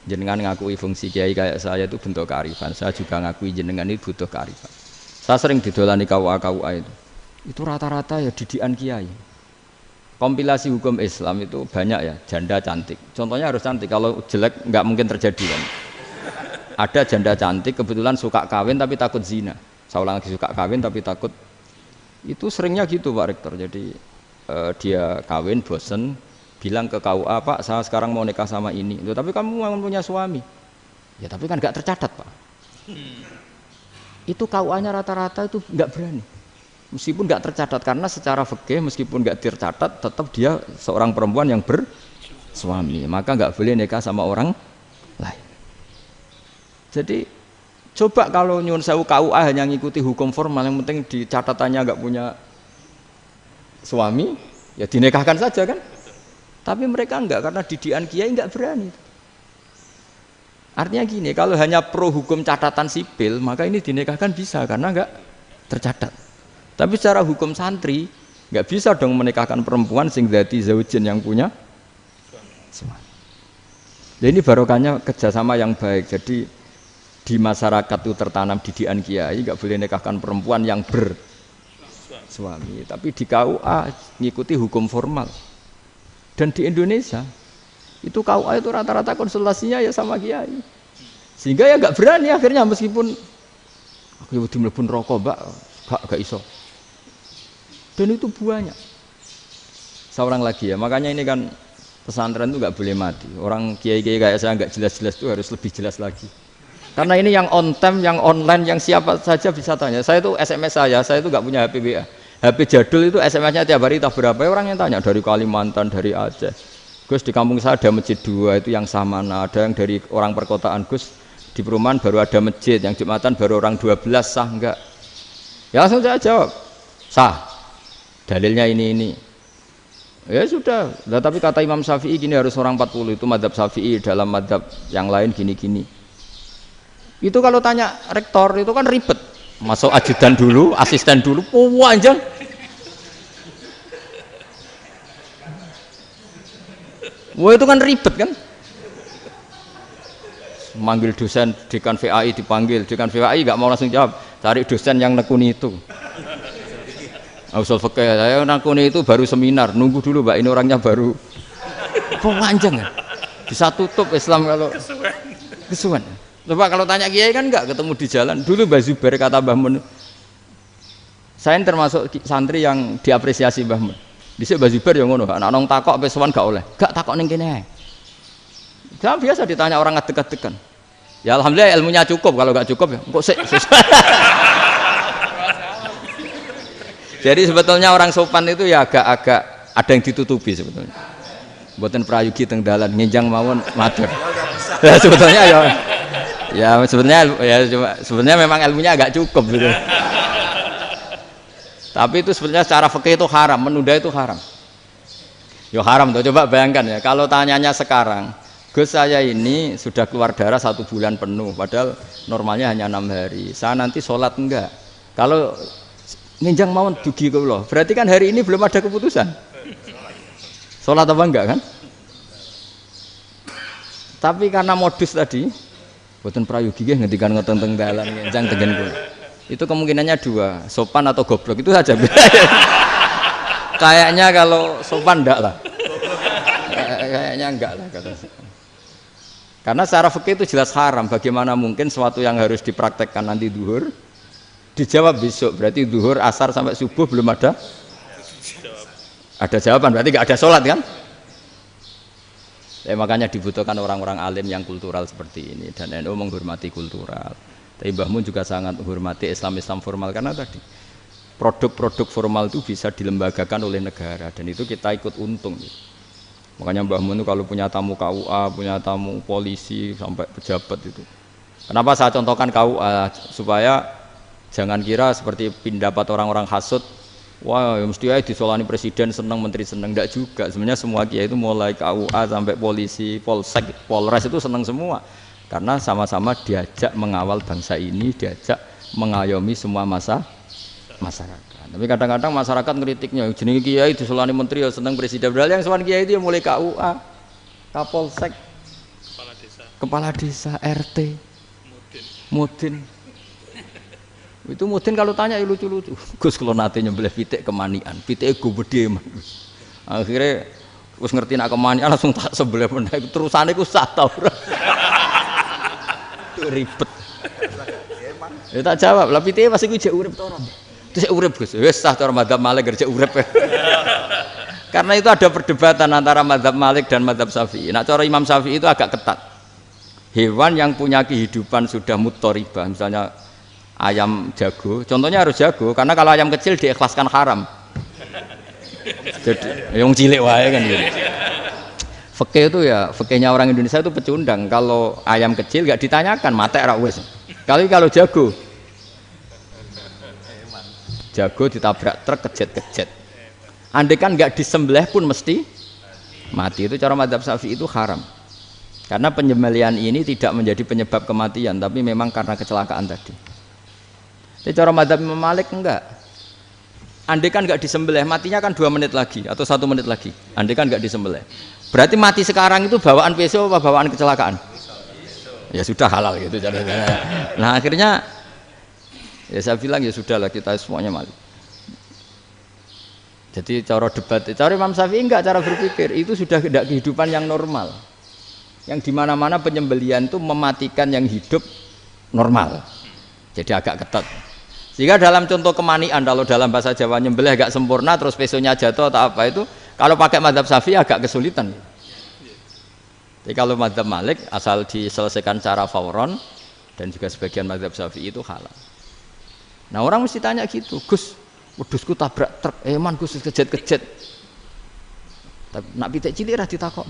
Jenengan ngakui fungsi kiai kayak saya itu bentuk kearifan. Saya juga ngakui jenengan itu butuh kearifan. Saya sering didolani KUA itu. Itu rata-rata ya didikan kiai. Kompilasi hukum Islam itu banyak ya, janda cantik. Contohnya harus cantik, kalau jelek nggak mungkin terjadi kan. Ada janda cantik kebetulan suka kawin tapi takut zina. Saya ulang lagi, suka kawin tapi takut. Itu seringnya gitu Pak Rektor. Jadi dia kawin bosen, bilang ke KUA, Pak saya sekarang mau nikah sama ini. Loh, tapi kamu mau punya suami. Ya tapi kan nggak tercatat Pak. Itu KUA-nya rata-rata itu nggak berani. Meskipun nggak tercatat karena secara fikih meskipun nggak tercatat tetap dia seorang perempuan yang bersuami. Maka nggak boleh nikah sama orang lain. Jadi coba kalau nyun sewu KUA hanya ngikuti hukum formal, yang penting di catatannya nggak punya suami, ya dinikahkan saja kan. Tapi mereka enggak, karena didikan kiai enggak berani. Artinya gini, kalau hanya pro hukum catatan sipil, maka ini dinikahkan bisa karena enggak tercatat. Tapi secara hukum santri enggak bisa dong menikahkan perempuan sing dzati zaujin yang punya suami. Jadi ini barokahnya kerjasama yang baik. Jadi di masyarakat itu tertanam didikan kiai, enggak boleh nikahkan perempuan yang bersuami. Tapi di KUA ngikuti hukum formal. Dan di Indonesia itu KUA itu rata-rata konsultasinya ya sama kiai, sehingga ya nggak berani akhirnya meskipun aku ya udah mlebu rokok mbak gak iso. Dan itu banyak. Seorang lagi ya, makanya ini kan pesantren itu nggak boleh mati. Orang kiai-kiai kayak saya nggak jelas-jelas itu harus lebih jelas lagi. Karena ini yang on time, yang online, yang siapa saja bisa tanya. Saya itu SMS saya itu nggak punya HP WA. HP jadul itu SMS-nya tiap hari tak berapa, orang yang tanya dari Kalimantan, dari Aceh. Gus di kampung saya ada masjid 2 itu yang Samana, ada yang dari orang perkotaan. Gus di perumahan baru ada masjid, yang Jumatan baru orang 12, sah enggak? Ya langsung saya jawab, sah. Dalilnya ini. Ya sudah, nah, tapi kata Imam Syafi'i gini harus orang 40, itu madzhab Syafi'i, dalam madzhab yang lain gini-gini. Itu kalau tanya rektor itu kan ribet. Masuk ajudan dulu, asisten dulu, panjang. Wah itu kan ribet kan? Manggil dosen dekan VAI dipanggil, dekan VAI nggak mau langsung jawab, cari dosen yang nekuni itu. Usul fikih saya nekuni itu baru seminar, nunggu dulu mbak ini orangnya baru. Panjang kan? Bisa tutup Islam kalau kesuwen. Coba kalau tanya kiai kan enggak ketemu di jalan. Dulu Mbah Zubair kata Mbah Mun. Saya termasuk santri yang diapresiasi Mbah Mun. Dhisik Mbah Zubair ya ngono, anak nong takok pe sowan gak oleh. Gak takok ning kene ae. Jangan biasa ditanya orang ngadeg-adegan. Ya alhamdulillah ilmunya cukup, kalau gak cukup ya kok sik. Jadi sebetulnya orang sopan itu ya agak-agak ada yang ditutupi sebetulnya. Mboten prayogi teng dalan ngenjang mawon matur. Ya sebetulnya ya sebenarnya memang ilmunya agak cukup gitu. Tapi itu sebenarnya secara fikih itu haram, menunda itu haram. Ya haram tuh, coba bayangkan ya, kalau tanyanya sekarang, Gus saya ini sudah keluar darah 1 bulan penuh, padahal normalnya hanya 6 hari. Saya nanti sholat enggak? Kalau nginjang mawon dugi kula, berarti kan hari ini belum ada keputusan. Sholat apa enggak kan? Tapi karena modus tadi, boten prayogi nggih ngendikan ngoten teng dalan nginjang tengen kula. Itu kemungkinannya 2, sopan atau goblok, itu saja. Kayaknya kalau sopan enggak lah. Kayaknya enggak lah kata saya. Karena secara fikih itu jelas haram. Bagaimana mungkin sesuatu yang harus dipraktekkan nanti duhur dijawab besok, berarti duhur, asar sampai subuh belum ada jawaban, berarti enggak ada sholat kan? Makanya dibutuhkan orang-orang alim yang kultural seperti ini, dan NU menghormati kultural. Tapi Mbah Mun juga sangat menghormati Islam formal, karena tadi produk-produk formal itu bisa dilembagakan oleh negara, dan itu kita ikut untung gitu. Makanya Mbah Mun itu kalau punya tamu KUA, punya tamu polisi sampai pejabat itu. Kenapa saya contohkan KUA? Supaya jangan kira seperti pendapat orang-orang hasud, wah ya mesti aja disolani presiden seneng, menteri seneng. Enggak juga. Sebenarnya semua kiai itu mulai KUA sampai polisi, polsek, polres itu seneng semua. Karena sama-sama diajak mengawal bangsa ini, diajak mengayomi semua masyarakat. Tapi kadang-kadang masyarakat ngeritiknya, jenenge kiai disolani menteri ya seneng presiden. Padahal yang sowan kiai itu ya mulai KUA, Kapolsek, kepala desa, RT, mudin. Itu mudin kalau tanya ya lucu-lucu. Gus kalau nate nyembelih pitik kemanian, pitike go gedhe man. Akhirnya wis ngerti nak kemanian langsung tak sebelah meneh. Terusane ku sah ta ora. Ribet. Ya tak jawab, lah pitike pas iku jek urip to ora? Terus urip Gus. Wis sah cara madzhab Malik jek urip. Karena itu ada perdebatan antara madzhab Malik dan madzhab Syafi'i. Nah, cara Imam Syafi'i itu agak ketat. Hewan yang punya kehidupan sudah mutharibah, misalnya ayam jago, contohnya harus jago, karena kalau ayam kecil diikhlaskan haram. Jadi yang cilik wae kan gitu. Fikih itu ya, fikihnya orang Indonesia itu pecundang. Kalau ayam kecil gak ditanyakan, mate ra wis. Kalau jago ditabrak truk kejet-kejet. Andai kan gak disembelih pun mesti mati. Itu cara madzhab Syafi'i itu haram. Karena penyembelihan ini tidak menjadi penyebab kematian, tapi memang karena kecelakaan tadi. Tapi cara madzhab Imam Malik enggak. Andai kan gak disembelih, matinya kan 2 menit lagi atau 1 menit lagi. Andai kan gak disembelih. Berarti mati sekarang itu bawaan pisau apa bawaan kecelakaan? Ya sudah halal gitu caranya. Nah akhirnya ya saya bilang ya sudahlah kita semuanya mati. Jadi cara debat, cara Imam Syafi'i enggak, cara berpikir itu sudah tidak kehidupan yang normal. Yang dimana-mana penyembelihan itu mematikan yang hidup normal. Jadi agak ketat. Sehingga dalam contoh kemanian, kalau dalam bahasa Jawa nyembelih agak sempurna terus pesonya jatuh atau apa itu, kalau pakai madzhab Syafi'i agak kesulitan. Jadi kalau madzhab Malik asal diselesaikan secara fauron, dan juga sebagian madzhab Syafi'i itu halal. Nah orang mesti tanya gitu, Gus, wedhusku tabrak truk, man Gus kejet-kejet. Tapi nak pitik cilik ra ditakok.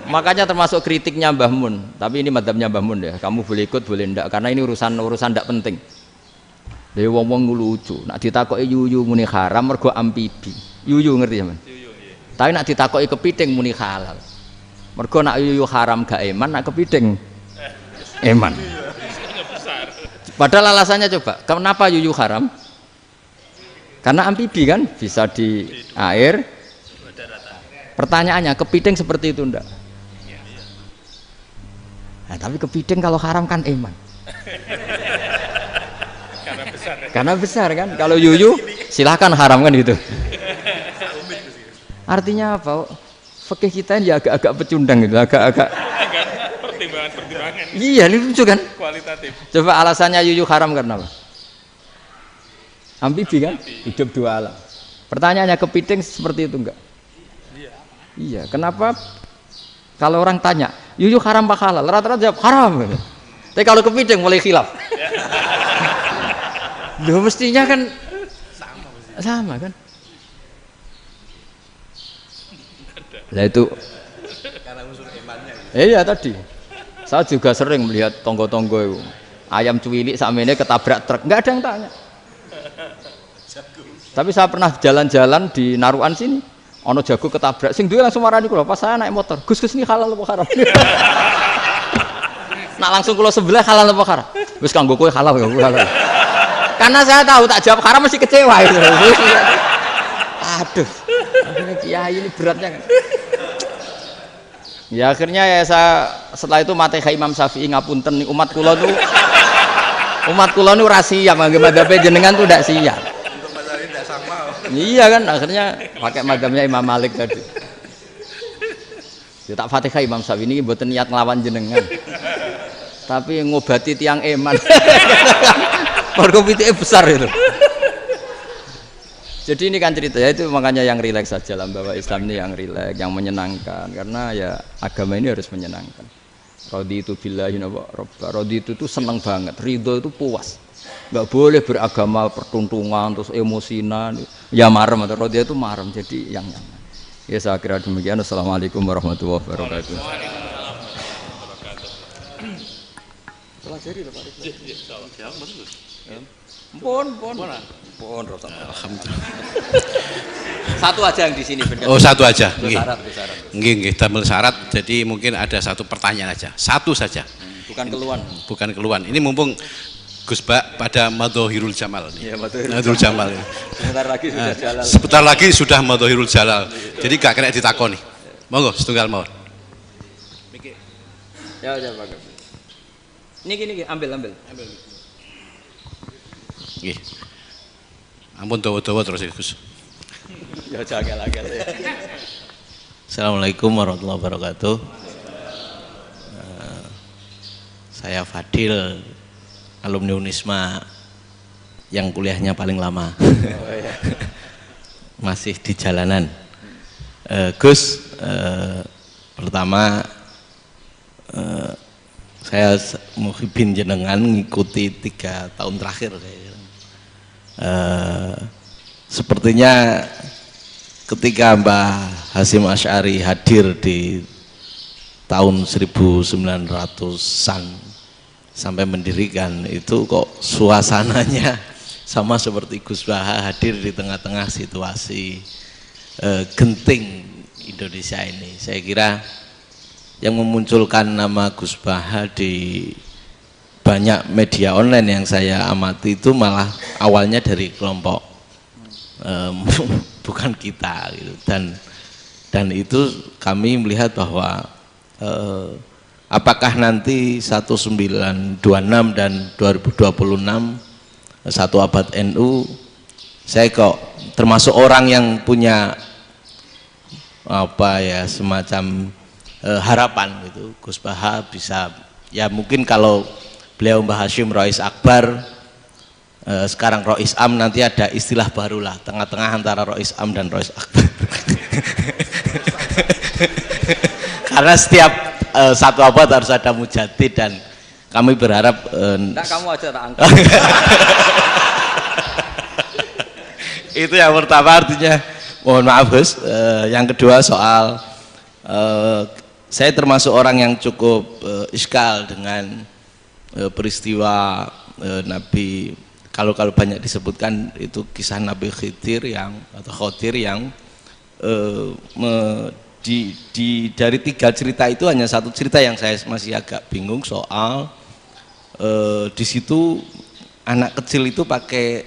Makanya termasuk kritiknya Mbah Mun, tapi ini madzhabnya Mbah Mun ya. Kamu boleh ikut boleh ndak, karena ini urusan ndak penting. Lha wong-wong lucu, nak ditakoki yuyu muni haram mergo amfibi. Yuyu ngerti sampean? Yuyu nggih. Tapi nak ditakoki kepiting muni halal. Mergo nak yuyu haram gak eman, nak kepiting eman. Padahal alasannya coba, kenapa yuyu haram? Karena amfibi kan, bisa di air. Pertanyaannya, kepiting seperti itu ndak? Nah, tapi kepiting kalau haram kan eman. Karena besar kan. Kalau yuyu silahkan haram kan gitu. Artinya apa? fikih kita ya agak-agak pecundang gitu, agak-agak pertimbangan. Iya, ini lucu kan? Kualitatif. Coba alasannya yuyu haram karena apa? Amfibi kan? Hidup dua alam. Pertanyaannya kepiting seperti itu enggak? Iya. Kenapa kalau orang tanya, yuyu haram apa halal? Rata-rata jawab haram. Tapi kalau kepiting mulai khilaf. Loh mestinya kan sama kan? Lah itu karena unsur imannya. Iya tadi. Saya juga sering melihat tonggo-tonggo itu. Ayam cuwilik sakmene ketabrak truk, enggak ada yang tanya. Tapi saya pernah jalan-jalan di Naruan sini, ono jago ketabrak, sing duwe langsung marani kula pas saya naik motor. Gus ini halal apa haram? Nak langsung kula sebelah halal apa haram? Wis kanggo kowe halal ya halal. Karena saya tahu tak jawab haram mesti kecewa itu. Aduh, akhirnya kiai ini beratnya kan. Ya akhirnya ya saya setelah itu Fatihah Imam Syafi'i ngapunten umat kula tuh ora siap madzhab jenengan tuh ndak siap. Iya kan akhirnya pakai madzhabnya Imam Malik tadi. Ya tak Fatihah Imam Syafi'i ini mboten niat nglawan jenengan. Tapi ngobati tiang eman. Mergo pitike besar itu. Jadi ini kan cerita ya itu makanya yang rileks saja lah bahwa Islam ini yang rileks, yang menyenangkan karena ya agama ini harus menyenangkan. Raditu billahi robba. Raditu itu senang banget, ridho itu puas. Enggak boleh beragama pertuntungan terus emosinan. Ya marem atau raditu itu marem jadi yang nyaman. Ya saya kira demikian. Assalamualaikum warahmatullahi wabarakatuh. Pelajari lho Pak. Insyaallah. Pon. Alhamdulillah. Satu aja yang di sini benar. Oh, satu aja. Nggih. Nggih. Damel syarat. Jadi mungkin ada satu pertanyaan aja. Satu saja. Bukan keluhan. Ini mumpung Gus Bak pada Madhohirul Jamal. Iya, Madhohirul Jamal. Sebentar lagi sudah Madhohirul Jalal. Jadi gak kena ditakoni. Monggo setunggal mawon. Ya, bagus. Ini gini, ambil. Nggih. Ampun dawa-dawa terus Gus. Ya jaga-jaga ya. Assalamualaikum warahmatullahi wabarakatuh. Saya Fadil, alumni Unisma yang kuliahnya paling lama. Masih di jalanan. Gus, pertama saya muhibin jenengan ngikuti 3 tahun terakhir kayaknya. Sepertinya ketika Mbah Hasyim Asy'ari hadir di tahun 1900-an sampai mendirikan itu kok suasananya sama seperti Gus Baha hadir di tengah-tengah situasi genting Indonesia ini. Saya kira yang memunculkan nama Gus Baha di banyak media online yang saya amati itu malah awalnya dari kelompok bukan kita gitu. Dan itu kami melihat bahwa apakah nanti 1926 dan 2026 satu abad NU, saya kok termasuk orang yang punya apa ya semacam harapan gitu Gus Baha bisa ya mungkin kalau beliau Mbah Hasyim Rois Akbar, sekarang Rois Am, nanti ada istilah baru lah, tengah-tengah antara Rois Am dan Rois Akbar. Karena setiap satu abad harus ada mujadid dan kami berharap. Nah, kamu aja tak angkat. Itu yang pertama, artinya mohon maaf Gus. Yang kedua soal saya termasuk orang yang cukup iskal dengan peristiwa Nabi, kalau banyak disebutkan itu kisah Nabi Khidir atau Khodir yang dari 3 cerita itu hanya satu cerita yang saya masih agak bingung soal di situ anak kecil itu pakai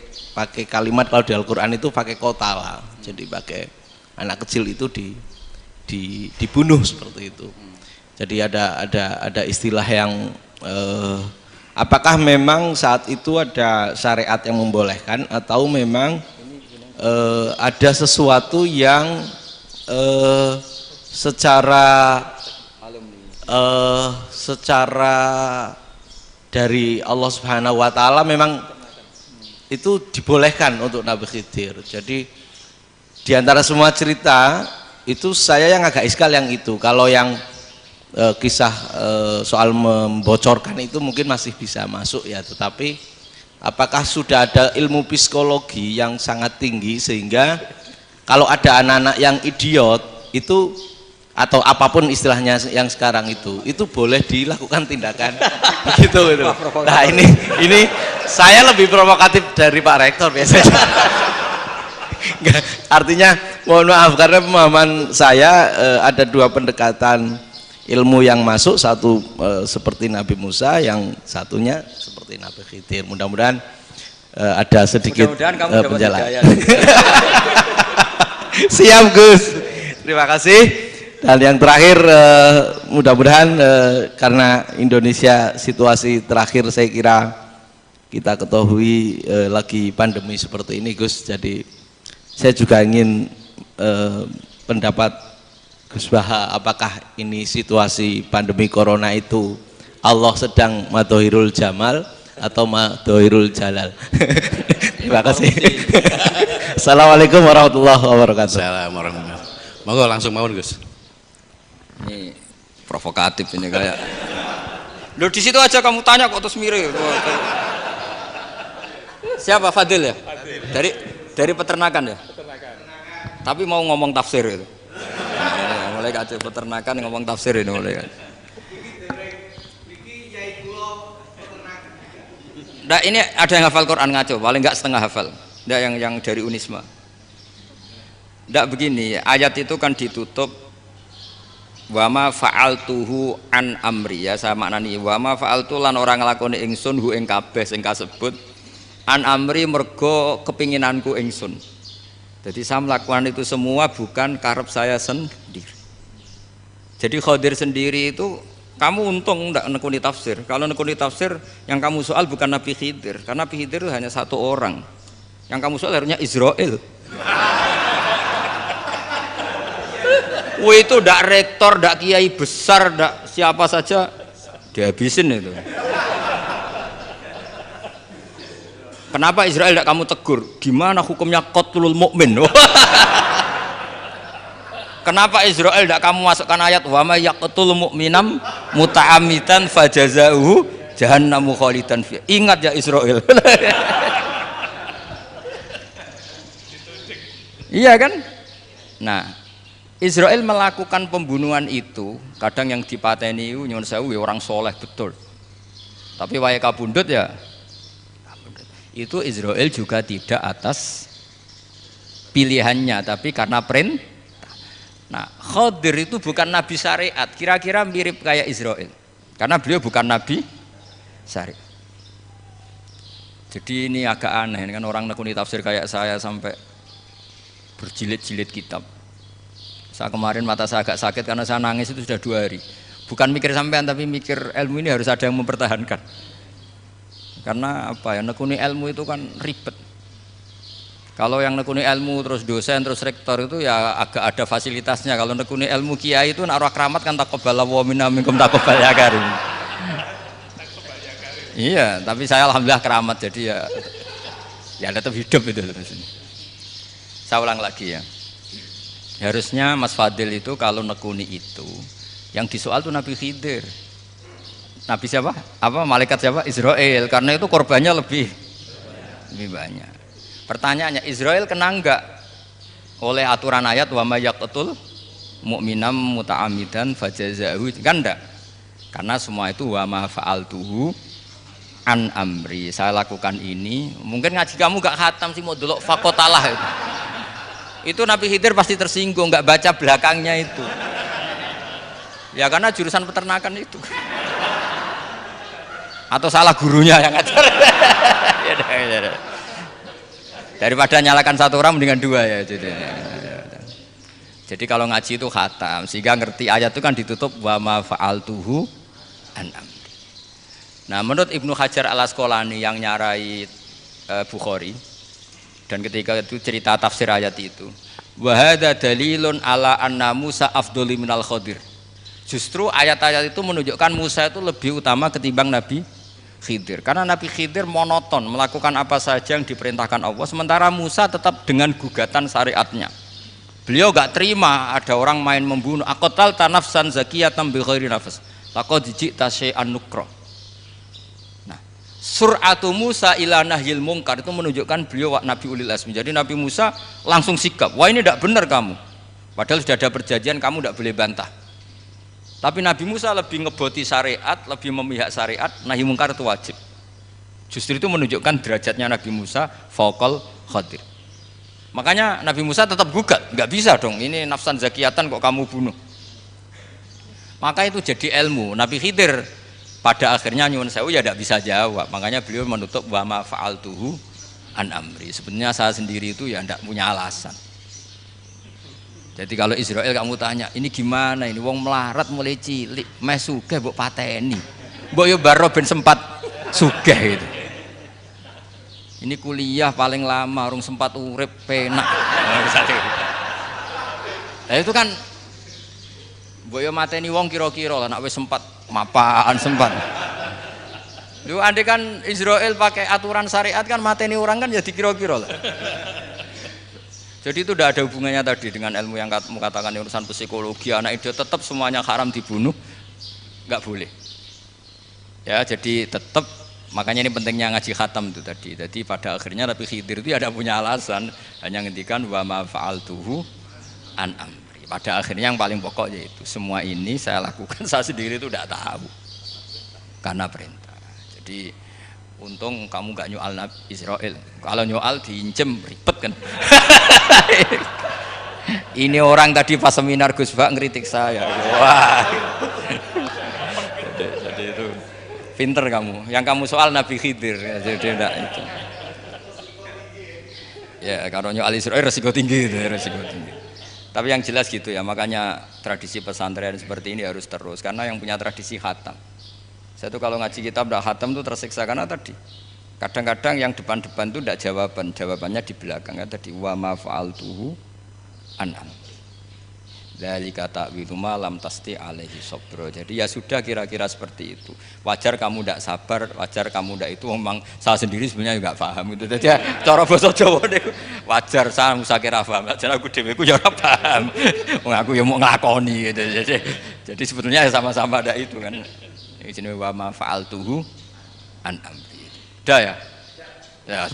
kalimat, kalau di Al-Quran itu pakai kotala, jadi pakai anak kecil itu dibunuh seperti itu. Jadi ada istilah yang apakah memang saat itu ada syariat yang membolehkan atau memang ada sesuatu yang secara dari Allah Subhanahu wa taala memang itu dibolehkan untuk Nabi Khidir. Jadi di antara semua cerita itu saya yang agak iskal yang itu. Kalau yang kisah soal membocorkan itu mungkin masih bisa masuk ya, tetapi apakah sudah ada ilmu psikologi yang sangat tinggi sehingga kalau ada anak-anak yang idiot itu atau apapun istilahnya yang sekarang itu boleh dilakukan tindakan begitu gitu. Nah ini saya lebih provokatif dari Pak Rektor biasanya. Artinya mohon maaf karena pemahaman saya ada dua pendekatan ilmu yang masuk, satu seperti Nabi Musa, yang satunya seperti Nabi Khidir. Mudah-mudahan ada sedikit penjelasan. Siap Gus, terima kasih. Dan yang terakhir mudah-mudahan karena Indonesia situasi terakhir saya kira kita ketahui lagi pandemi seperti ini Gus, jadi saya juga ingin pendapat Gus Baha, apakah ini situasi pandemi corona itu Allah sedang madhohirul jamal atau madhohirul jalal? Terima kasih. Assalamualaikum warahmatullahi wabarakatuh. Assalamualaikum warahmatullahi wabarakatuh. Monggo langsung mawon Gus. Ini provokatif ini kayak. Loh di situ aja kamu tanya kok terus mirip. Siapa Fadil ya? Dari peternakan ya? Tapi mau ngomong tafsir itu. Mulai kacau peternakan ngomong tafsir ini mulai kan. Nah ini ada yang hafal Quran ngaco, paling enggak setengah hafal. Nggak yang dari Unisma. Nggak begini, ayat itu kan ditutup wama fa'altuhu an amri, ya saya maknani wama fa'altu lan orang nglakoni ingsun hu ing kabeh sing kasebut an amri mergo kepinginanku ingsun. Jadi saya melakukan itu semua bukan karep saya sendiri. Jadi Khadir sendiri itu kamu untung enggak nekuni tafsir. Kalau nekuni tafsir yang kamu soal bukan Nabi Khidir, karena Nabi Khidir itu hanya satu orang. Yang kamu soal harusnya Israel. Wih itu ndak rektor, ndak kiai besar, ndak siapa saja dihabisin itu. Kenapa Israel ndak kamu tegur? Gimana hukumnya qatlul mukmin? Kenapa Israel ndak kamu masukkan ayat wa may yaqtul mu'minam muta'ammidan fajazauhu jahannamu khalidan fi. Ingat ya Israel. Iya kan? Nah, Israel melakukan pembunuhan itu, kadang yang dipateni nyuwun sewu orang soleh betul. Tapi wae kabundut ya. Itu Israel juga tidak atas pilihannya, tapi karena perintah. Nah, Khadir itu bukan nabi syariat, kira-kira mirip kayak Israel. Karena beliau bukan nabi syariat. Jadi ini agak aneh kan orang nekuni tafsir kayak saya sampai berjilid-jilid kitab. Saya kemarin mata saya agak sakit karena saya nangis itu sudah 2 hari. Bukan mikir sampean tapi mikir ilmu ini harus ada yang mempertahankan. Karena apa ya, nekuni ilmu itu kan ribet. Kalau yang nekuni ilmu terus dosen terus rektor itu ya agak ada fasilitasnya. Kalau nekuni ilmu kiai itu naruh keramat kan taqabbala wa minna minkum taqabbal ya karim. Iya, tapi saya alhamdulillah keramat jadi ya tetap hidup itu. Saya ulang lagi ya. Harusnya Mas Fadil itu kalau nekuni itu yang disoal tuh Nabi Khidir. Nabi siapa? Apa malaikat siapa? Israel. Karena itu korbannya lebih banyak. Pertanyaannya, Israel kena enggak oleh aturan ayat wa may yaqtul mu'minam muta'ammidan fajazahu? Kan enggak. Karena semua itu wa ma fa'altuhu an amri. Saya lakukan ini. Mungkin ngaji kamu enggak khatam sih mau delok fakotalah itu. Itu Nabi Khidir pasti tersinggung, enggak baca belakangnya itu. Ya karena jurusan peternakan itu. Atau salah gurunya yang ngajar. Ya. Daripada nyalakan satu orang mendingan 2 ya. Jadi kalau ngaji itu khatam sehingga ngerti ayat itu kan ditutup wa ma fa'altuhu an amri. Nah, menurut Ibnu Hajar Al-Asqalani yang nyarai Bukhari dan ketika itu cerita tafsir ayat itu Wa hadza dalilun ala anna Musa afdhalu minal Khadir. Justru ayat-ayat itu menunjukkan Musa itu lebih utama ketimbang Nabi Khidir. Karena Nabi Khidir monoton melakukan apa saja yang diperintahkan Allah, sementara Musa tetap dengan gugatan syariatnya. Beliau gak terima ada orang main membunuh. Aqtal tanafsan zakiyatan bi ghairi nafas. Laqad ji'ta syai'an nukra. Nah, sur'atu Musa ila nahyil munkar itu menunjukkan beliau Nabi ulil azmi. Jadi Nabi Musa langsung sikap, wah ini tidak benar kamu. Padahal sudah ada perjanjian, kamu tidak boleh bantah. Tapi Nabi Musa lebih ngeboti syariat, lebih memihak syariat, nahi munkar itu wajib. Justru itu menunjukkan derajatnya Nabi Musa fauqal Khadir. Makanya Nabi Musa tetap gugat, nggak bisa dong, ini nafsan zakiyatan kok kamu bunuh. Maka itu jadi ilmu. Nabi Khidir pada akhirnya nyuwun sewu ya tidak bisa jawab. Makanya beliau menutup wa ma fa'altuhu an amri. Sebenarnya saya sendiri itu ya tidak punya alasan. Jadi kalau Israel kamu tanya, ini gimana ini wong melarat mulai cilik, meh sugih mbok pateni. Mbok yo baro ben sempat sugih gitu. Ini kuliah paling lama, urung sempat urip penak. Nah itu kan boyo mateni wong kira-kira lah, nak wis sempat mapan sempat. Lu andai kan Israel pakai aturan syariat kan mateni orang kan ya dikira-kira lah. Jadi itu tidak ada hubungannya tadi dengan ilmu yang kamu katakan urusan psikologi, anak itu tetap semuanya haram dibunuh, nggak boleh. Ya jadi tetap. Makanya ini pentingnya ngaji khatam itu tadi. Jadi pada akhirnya Nabi Khidir itu ada punya alasan, hanya ngendikan wa ma fa'altuhu an amri. Pada akhirnya yang paling pokok yaitu semua ini saya lakukan, saya sendiri itu tidak tahu karena perintah. Jadi untung kamu nggak nyoal Nabi Israel. Kalau nyoal diincem ribet kan. Ini orang tadi pas seminar Gus Bak ngeritik saya. Wah. Jadi itu pinter kamu, yang kamu soal Nabi Khidir, jadi tidak itu. Ya kalau nyoal Israel resiko tinggi itu, resiko tinggi. Tapi yang jelas gitu ya, makanya tradisi pesantren seperti ini harus terus, karena yang punya tradisi khatam. Saya tuh kalau ngaji kitab udah khatam tuh tersiksa karena tadi. Kadang-kadang yang depan-depan tuh tidak jawabannya di belakang ya tadi wa ma fa'altuhu an amri. Dzalika ta'wilu ma lam tasti alaihi sabra. Jadi ya sudah kira-kira seperti itu. Wajar kamu tidak sabar, wajar kamu tidak itu memang saya sendiri sebenarnya juga paham itu. Jadi cara basa Jawa niku wajar saya musakira paham. Jadi aku dhewe ku ya ora paham. Wong aku ya mau nglakoni gitu. Jadi sebetulnya sama-sama ada itu kan. Ini jenenge wa ma fa'altuhu an amri. Dah ya. Ya.